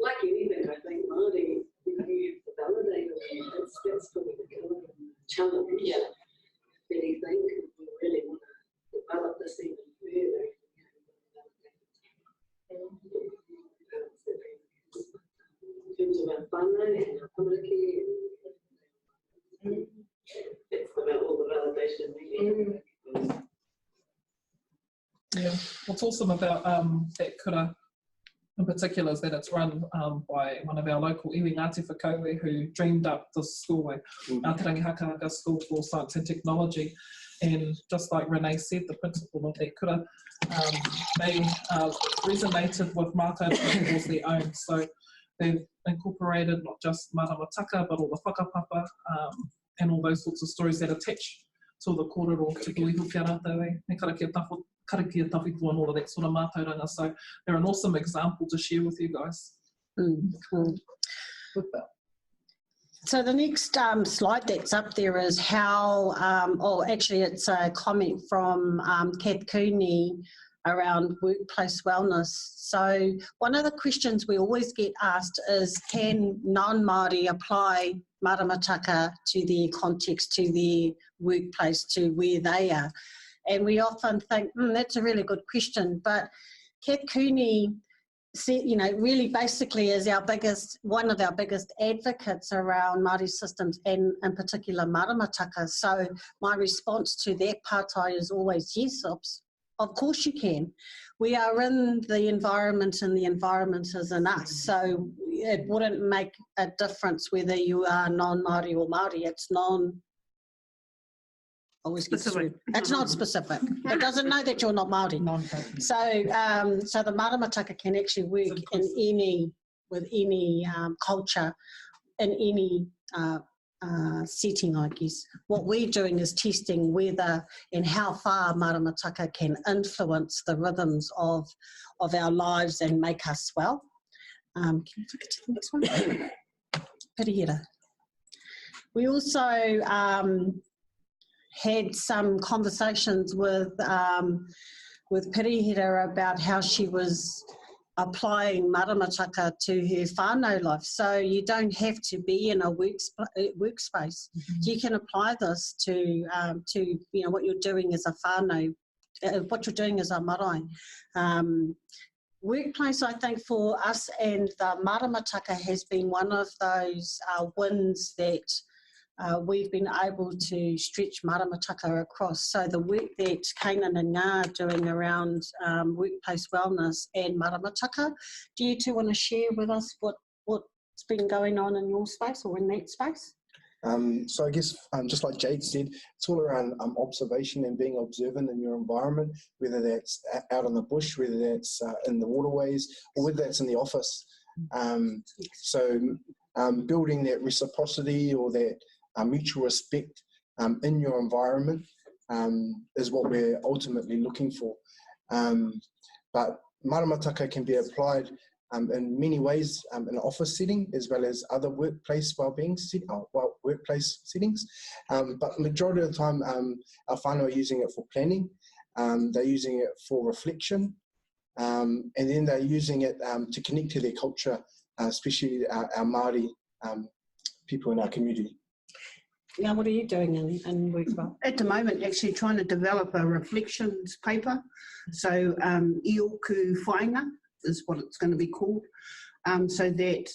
like anything, I think Māori, you know, you have to validate it. That's probably the kind of challenge. Yeah. Really think if we really want to develop this even further. In terms of our whānau and our community, it's about all the validation needed. Yeah, what's awesome about that kura in particular is that it's run by one of our local iwi Ngāti Whakaue who dreamed up this school, Ātarangi Hakahaka School for Science and Technology. And just like Renee said, the principle of that kura, they resonated with mātou towards their own. So they've incorporated not just Maramataka, but all the whakapapa and all those sorts of stories that attach to the kōrero, te kui huki rātou, me karakia tawhitua and all of that sort of mātauranga. So they're an awesome example to share with you guys. Cool. So the next slide that's up there is how, actually it's a comment from Kath Cooney around workplace wellness. So one of the questions we always get asked is, can non-Māori apply Maramataka to their context, to their workplace, to where they are? And we often think, that's a really good question. But Kath Cooney, you know, really basically is one of our biggest advocates around Māori systems and in particular Maramataka. So my response to that partai is always yes, of course you can. We are in the environment and the environment is in us. So it wouldn't make a difference whether you are non-Māori or Māori. It's specific. It's not specific. It doesn't know that you're not Māori. So the Maramataka can actually work with any culture, in any setting, I guess. What we're doing is testing whether and how far Maramataka can influence the rhythms of our lives and make us well. Can you look at the next one? Pirihira. We also had some conversations with Pirihira about how she was applying Maramataka to her whānau life. So you don't have to be in a workspace. You can apply this to you know, what you're doing as a whānau, what you're doing as a marae. Workplace, I think, for us and the Maramataka has been one of those wins that we've been able to stretch Maramataka across. So the work that Kanan and Ngā are doing around workplace wellness and Maramataka, do you two want to share with us what's been going on in your space or in that space? So I guess just like Jade said, it's all around observation and being observant in your environment, whether that's out in the bush, whether that's in the waterways, or whether that's in the office. So building that reciprocity or that mutual respect in your environment is what we're ultimately looking for. But Maramataka can be applied in many ways in an office setting as well as other workplace workplace settings. But majority of the time, our whānau are using it for planning. They're using it for reflection, and then they're using it to connect to their culture, especially our Māori people in our community. Now, what are you doing in Workbook? At the moment, actually trying to develop a reflections paper. So Ioku Whainga is what it's going to be called, so that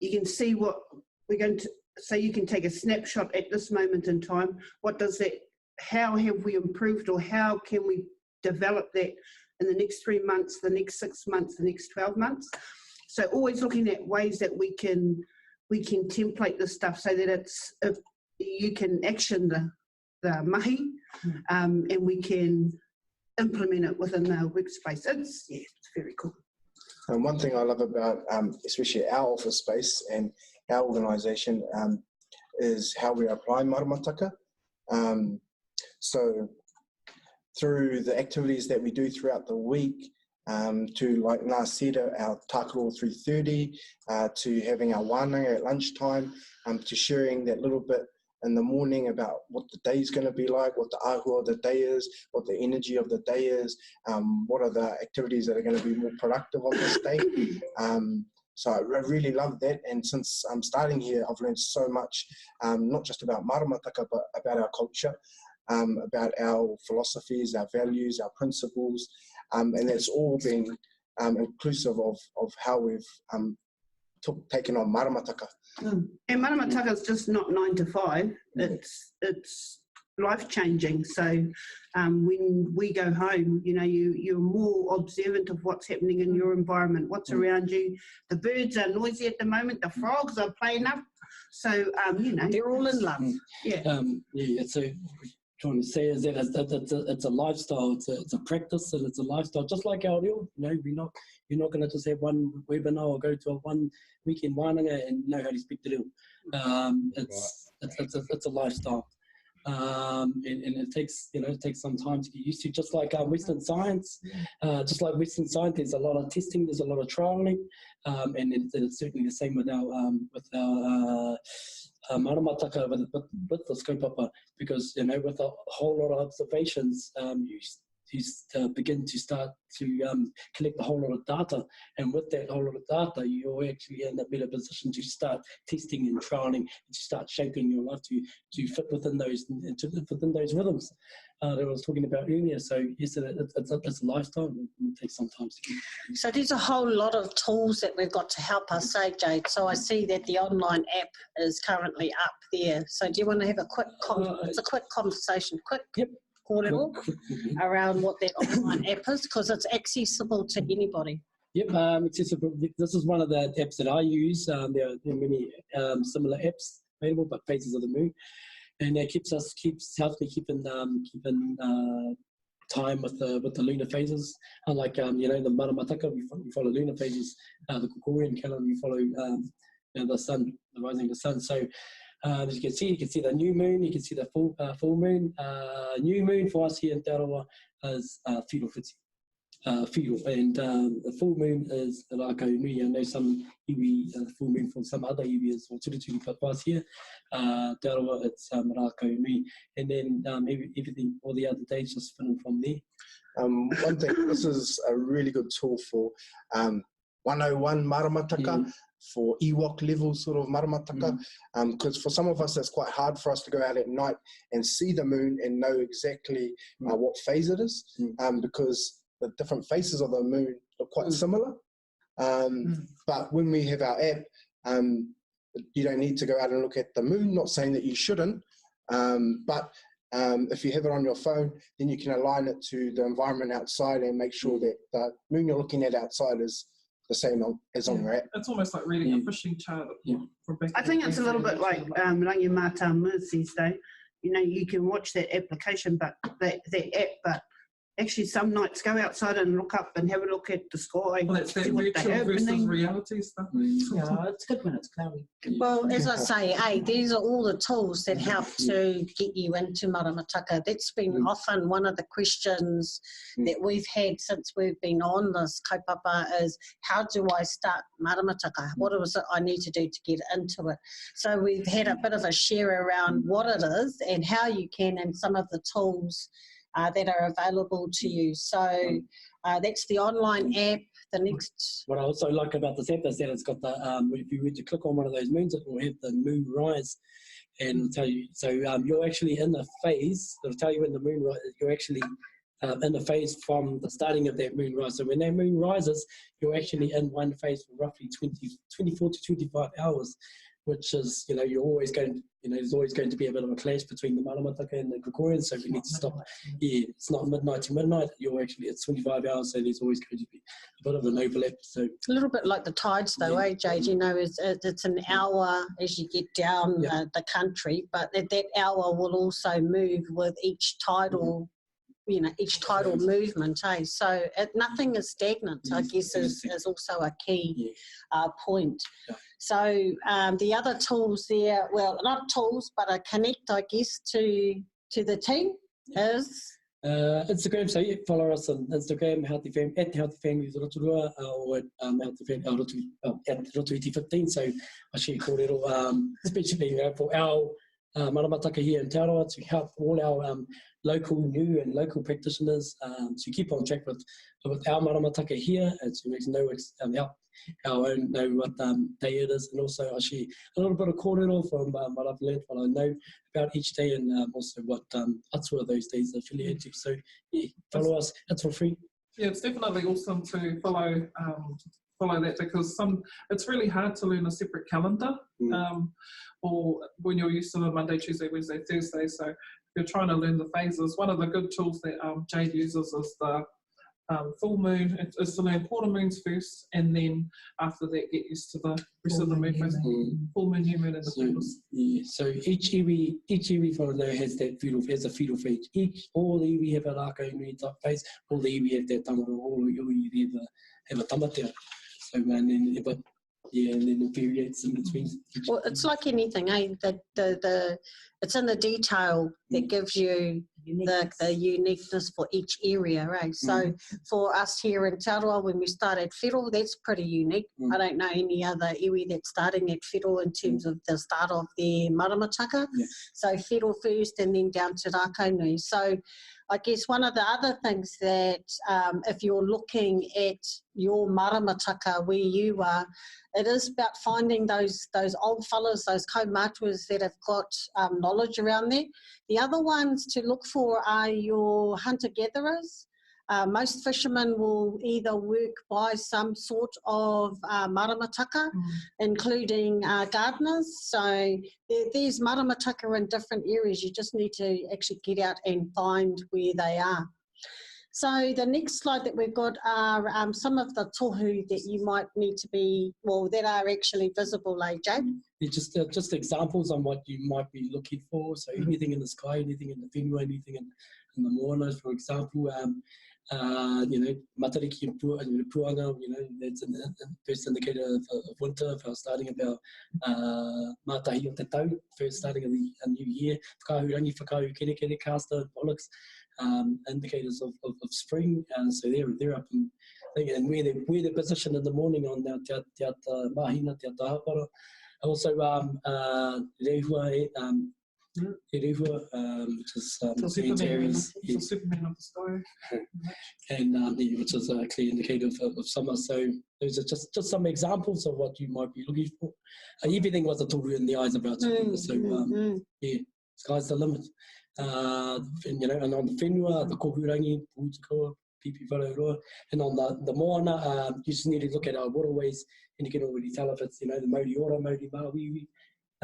you can see what we're going to, so you can take a snapshot at this moment in time. What does that, how have we improved, or how can we develop that in the next 3 months, the next 6 months, the next 12 months? So always looking at ways that we can template this stuff so that it's, if you can action the mahi, and we can implement it within our workspace. It's very cool. And one thing I love about especially our office space and our organisation is how we apply Maramataka. So through the activities that we do throughout the week, to, like Ngā Sera, our tākaro 3:30, to having our wānanga at lunchtime, to sharing that little bit in the morning about what the day is going to be like, what the ahua of the day is, what the energy of the day is, what are the activities that are going to be more productive on this day. So I really love that, and since I'm starting here, I've learned so much, not just about Maramataka, but about our culture, about our philosophies, our values, our principles, and that's all been inclusive of how we've taken on Maramataka. And Maramataka is just not 9 to 5. It's life-changing. So when we go home, you know, you're more observant of what's happening in your environment, what's around you. The birds are noisy at the moment. The frogs are playing up. So, you know. They're all in love. Yeah, so trying to say is that it's a lifestyle, it's a practice, and it's a lifestyle, just like our reo. You know, you're not going to just have one webinar or go to a one weekend wānanga and know how to speak to reo. It's a lifestyle. And it takes some time to get used to, just like Western science. There's a lot of testing, there's a lot of trialing, and it's certainly the same with our Maramataka with the kaupapa, because with a whole lot of observations, you begin to start to collect a whole lot of data, and with that whole lot of data, you're actually in a better position to start testing and trialing, and to start shaping your life to fit within those rhythms that I was talking about earlier. So yes, it's a lifestyle, and it takes some time to get. So there's a whole lot of tools that we've got to help us, Jade. So I see that the online app is currently up there. So do you want to have a quick conversation, Yep. Kōrero, around what that online app is, because it's accessible to anybody. Yep, accessible. This is one of the apps that I use. There are many similar apps available, but Phases of the Moon, and that helps me keeping time with the lunar phases. Unlike the Maramataka, we follow lunar phases. The Gregorian calendar, we follow the sun, the rising of the sun. So. As you can see the new moon, you can see the full moon. New moon for us here in Te Arawa is feudal fiti. Feudal, and the full moon is Rākau Nui. I know some iwi, full moon for some other iwi is or Turituri, but for us here, Te Arawa, it's Rākau Nui. And then everything, all the other days just filling from there. One thing, this is a really good tool for 101 Maramataka, for Ewok level sort of Maramataka, because for some of us it's quite hard for us to go out at night and see the moon and know exactly what phase it is, because the different phases of the moon are quite similar. But when we have our app, you don't need to go out and look at the moon, not saying that you shouldn't, but if you have it on your phone, then you can align it to the environment outside and make sure that the moon you're looking at outside is the same as on your app. It's almost like reading a fishing chart. I think it's a little bit like Rangi Mata Mercy's Day. You know, you can watch that application, but that app, but actually some nights go outside and look up and have a look at the sky. Well, it's that virtual versus reality stuff. Yeah, it's good when it's cloudy. Well, as I say, these are all the tools that help to get you into Maramataka. That's been often one of the questions that we've had since we've been on this kaupapa is, how do I start Maramataka? What is it I need to do to get into it? So we've had a bit of a share around what it is and how you can, and some of the tools that are available to you. So that's the online app. The next. What I also like about this app is that it's got the, if you were to click on one of those moons, it will have the moon rise and tell you. So you're actually in the phase, it'll tell you when the moon rise, you're actually in the phase from the starting of that moon rise. So when that moon rises, you're actually in one phase for roughly 24 to 25 hours, which is, you're always going, there's always going to be a bit of a clash between the Maramataka and the Gregorian, so we need to stop. Yeah, it's not midnight to midnight, it's 25 hours, so there's always going to be a bit of an overlap. So a little bit like the tides though, Jade, it's an hour as you get down the country, but that hour will also move with each tidal each tidal movement, so nothing is stagnant, I guess is also a key point. So the other tools there, well, not tools, but a connect, I guess, to the team is Instagram, so yeah, follow us on Instagram, at Healthy Families Rotorua, or at at Rotorua15. So I share kōrero, especially for our Maramataka here in Tauranga, to help all our local new and local practitioners to keep on track with our Maramataka here, and to know help our own know what day it is, and also I share a little bit of kōrero from what I've learned, what I know about each day, and also what atua those days are affiliated to. So yeah, follow us, it's for free. Yeah, it's definitely awesome to follow that, because it's really hard to learn a separate calendar, or when you're used to the Monday, Tuesday, Wednesday, Thursday. So if you're trying to learn the phases, one of the good tools that Jade uses is the full moon. It's to learn quarter moons first, and then after that get used to the rest of the moon phase. Full moon, new moon, and the feudals. Yeah, so each iwi for now has a feudal phase. All the iwi have a raka iwi type phase, all the iwi have that tangata, all the iwi have a tamatea. So and then and then the periods in between. Well, it's like anything, eh? It's in the detail that gives you the uniqueness for each area, right? So for us here in Tauranga, when we started Whiro, that's pretty unique. I don't know any other iwi that's starting at Whiro in terms of the start of their Maramataka. So Whiro first and then down to Rākaunui. So I guess one of the other things that if you're looking at your Maramataka where you are, it is about finding those old fellas, those kaumatuas that have got knowledge around there. The other ones to look for are your hunter-gatherers. Most fishermen will either work by some sort of Maramataka, including gardeners. So there's Maramataka in different areas. You just need to actually get out and find where they are. So the next slide that we've got are some of the tohu that you might need to be, that are actually visible, Jade? Just examples on what you might be looking for. So anything in the sky, anything in the whenua, anything in the moana, for example. Matariki and Puanga, that's the first indicator of winter, for starting about Mātahi o te tau, first starting of a new year. Whakahurangi, whakahu kere, casta, bollocks, indicators of spring. So they're up and where they're positioned in the morning on te ata mahina, te ata hapara. Also, rehua, which is Superman of the sky, and which is a clear indicator of summer. So those are just some examples of what you might be looking for. Everything was a toru in the eyes of our children. So yeah, sky's the limit. And on the whenua, the kohurangi, pūtikoa, pipi whararoa, and on the moana, you just need to look at our waterways, and you can already tell if it's the Māori ora, Māori mawiwi,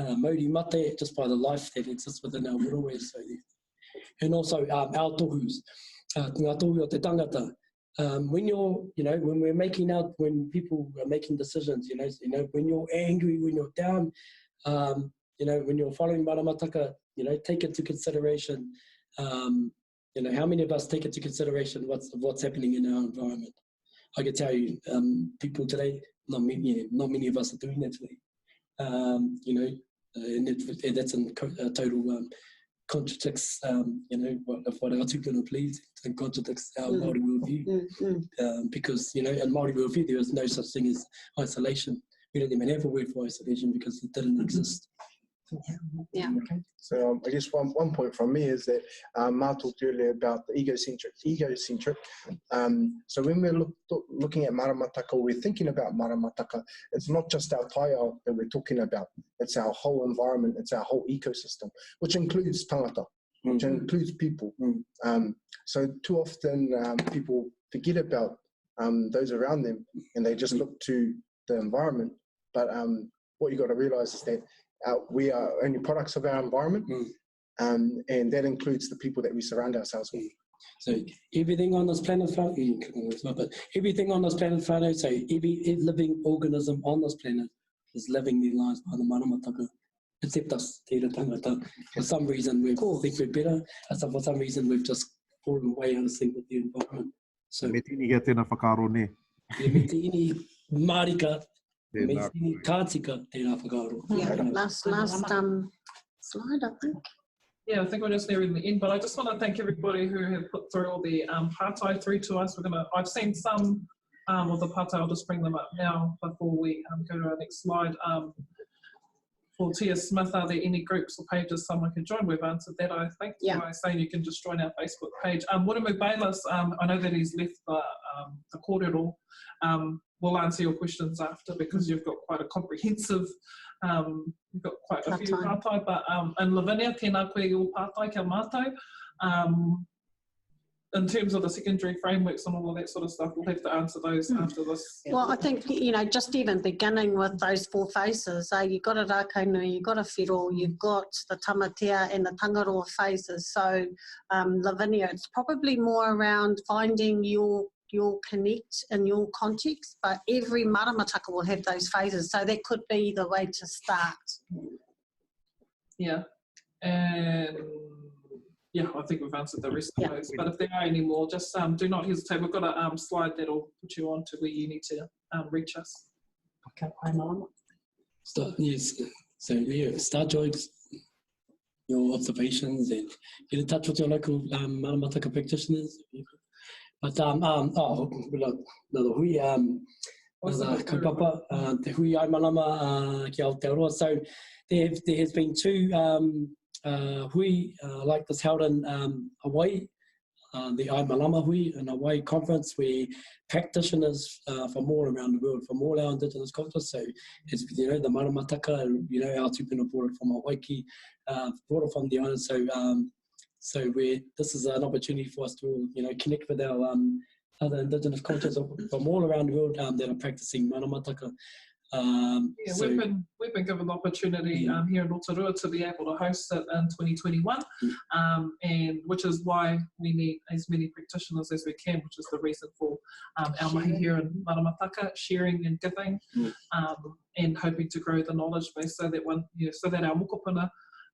Māori mate, just by the life that exists within our waterways. So, and also our tohus, ngā tohu o te tangata. When people are making decisions, when you're angry, when you're down, when you're following Maramataka, take into consideration, how many of us take into consideration what's happening in our environment. I can tell you, people today, not many of us are doing that today. And that's in total contradicts, what our tūpuna believes, and contradicts our Māori worldview. Because, in Māori worldview, there is no such thing as isolation. We don't even have a word for isolation because it didn't exist. Yeah. So I guess one point from me is that Ma talked earlier about the egocentric. So when we're looking at Maramataka, we're thinking about Maramataka, it's not just our taiao that we're talking about, it's our whole environment, it's our whole ecosystem, which includes tangata, which includes people. So too often people forget about those around them and they just look to the environment. But what you got to realize is that we are only products of our environment, and that includes the people that we surround ourselves with. So everything on this planet, everything on this planet, so every living organism on this planet is living their lives by the Maramataka, except us, te tangata. For some reason we think we're better, and for some reason we've just fallen away out of sync with the environment. So me tini ia tēnā whakaro ne. Me tini marika. Tātika tēnā whakaaro. Yeah, last slide, I think. Yeah, I think we're just nearing the end, but I just want to thank everybody who have put through all the pātai through to us. I've seen some of the pātai, I'll just bring them up now before we go to our next slide. For Tia Smith, are there any groups or pages someone can join? We've answered that, I think. Yeah. By saying you can just join our Facebook page. Wuramu Bayless, I know that he's left the kōrero. We'll answer your questions after because you've got quite a comprehensive, you've got quite a few pātai, but in Lavinia, tēnā koe o pātai kia mātou. In terms of the secondary frameworks and all of that sort of stuff, we'll have to answer those after this. Well, I think, just even beginning with those 4 phases, you've got a rākainui, you've got a whiro, you've got the tamatea and the tangaroa phases. So Lavinia, it's probably more around finding your connect in your context, but every Maramataka will have those phases. So that could be the way to start. Yeah. And yeah, I think we've answered the rest of those. But if there are any more, just do not hesitate. We've got a slide that'll put you on to where you need to reach us. Okay, I'm on. Yes. So yeah, start joining your observations and get in touch with your local Maramataka practitioners. But hui kaupapa, te hui aimalama ki Aotearoa. So there has been 2 hui like this held in Hawaii, the Aimalama Hui in Hawaii conference, where practitioners from all around the world, from all our indigenous cultures, so as the Maramataka, our tupuna brought it from Hawaii, brought it from the island, so this is an opportunity for us to connect with our other indigenous cultures from all around the world that are practicing Maramataka. We've been given the opportunity here in Rotorua to be able to host it in 2021, and which is why we need as many practitioners as we can, which is the reason for our mahi here in Maramataka, sharing and giving, and hoping to grow the knowledge base so that our mokopuna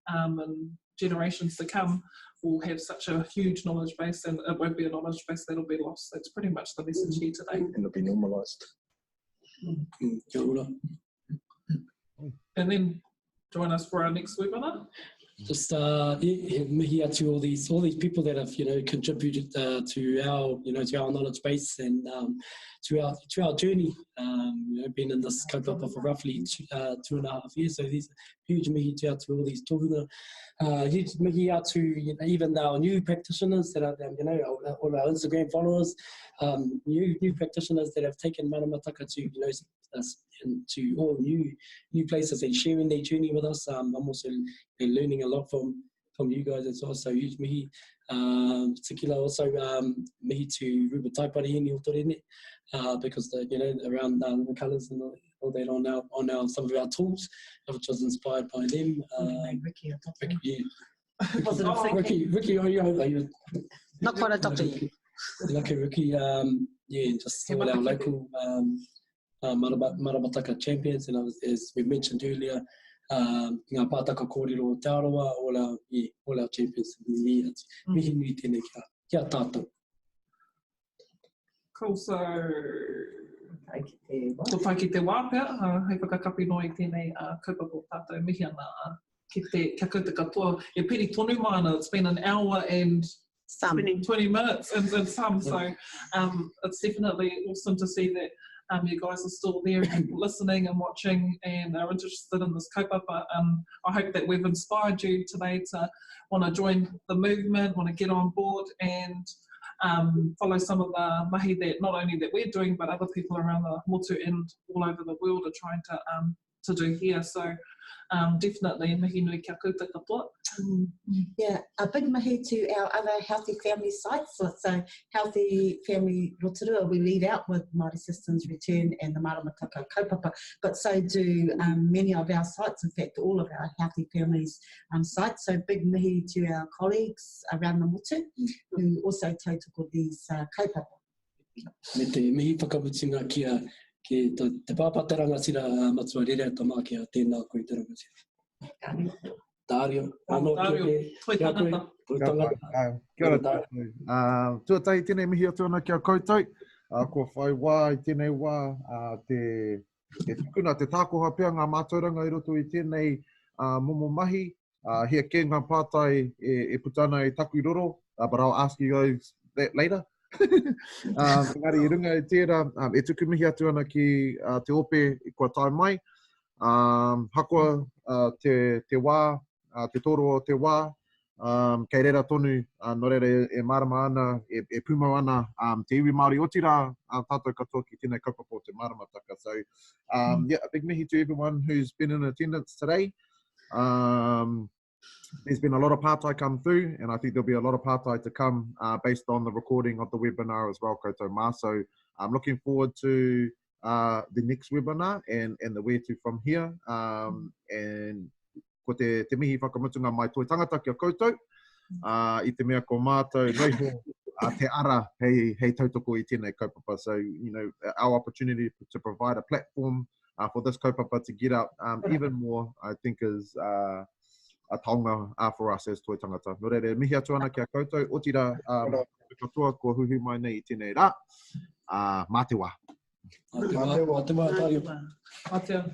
and generations to come will have such a huge knowledge base, and it won't be a knowledge base that'll be lost. That's pretty much the message here today. And it'll be normalised. And then join us for our next webinar. Just mihi atu all these people that have contributed to our to our knowledge base and to our journey. Been in this kaupapa for roughly 2.5 years. So these huge mihi to all these tohunga. Huge mihi atu even our new practitioners that are all our Instagram followers, new practitioners that have taken Maramataka to us into all new places and sharing their journey with us. I'm also learning a lot from you guys. It's also huge mihi, particular also mihi to Ruba Taipari in Otorene, because around the colours and all that on our some of our tools, which was inspired by them. Ricky, are you Not quite a doctor yet. Lucky Ricky, just all our local Maramataka champions, and as we mentioned earlier, ngā pātaka kōrero o Aotearoa, all our champions. Mihi nui tēnei kia tātou. Cool, so ko tai ki te wā pia, hei whakakapi noi tēnei kaupapa o tātou mihi ana kia kouta katoa. E piri tonu mana, it's been an hour and 20 minutes and some, so it's definitely awesome to see that you guys are still there listening and watching and are interested in this kaupapa. I hope that we've inspired you today to want to join the movement, want to get on board and follow some of the mahi that not only that we're doing, but other people around the motu and all over the world are trying to do here. So definitely mihi nui kia kouta katoa. Yeah, a big mahi to our other Healthy Family sites. So Healthy Family Rotorua, we lead out with Māori Systems Return and the Maramataka kaupapa, but so do many of our sites, in fact all of our Healthy Families sites. So big mahi to our colleagues around the motu who also tautoko these kaupapa. Me te mihi whakamutinga ki te pāpataranga sira matua rere tamā kia tēnā koe te rangatira. Dario, Toi Tangata. Kia ora tātou. Tuatai tēnei mihi atu ana kia koutou. Ko whai wā i tēnei wā te tukuna, te tākoha pia ngā mātauranga i roto i tēnei momo mahi. Here ke ngā pātai e putana e taku roro, but I'll ask you guys that later. Engari, I runga e tērā, e tuku mihi atu ana ki te ope i kua tai mai. Hakua te wā, te toro o te wā, kei reira tonu, no reira e marama ana, e pumau ana te iwi Māori o tira, tātou katoa ki tēnei kaupapa o te Maramataka. So, yeah, a big mihi to everyone who's been in attendance today. There's been a lot of pātai come through, and I think there'll be a lot of pātai to come based on the recording of the webinar as well, koutou mā. So I'm looking forward to the next webinar and the where to from here. And ko te mihi whakamutunga mai toi tangata kia koutou, I te mea ko mātou noiho te ara hei tautoko I tēnei kaupapa. So, you know, our opportunity to provide a platform for this kaupapa to get out even more, I think is a taonga for us as toi tangata. No reire, mihi atu ana kia koutou, o tira katoa ko huhu mai nei I tēnei rā, mā te wā. Mā te wā. Mā te wā.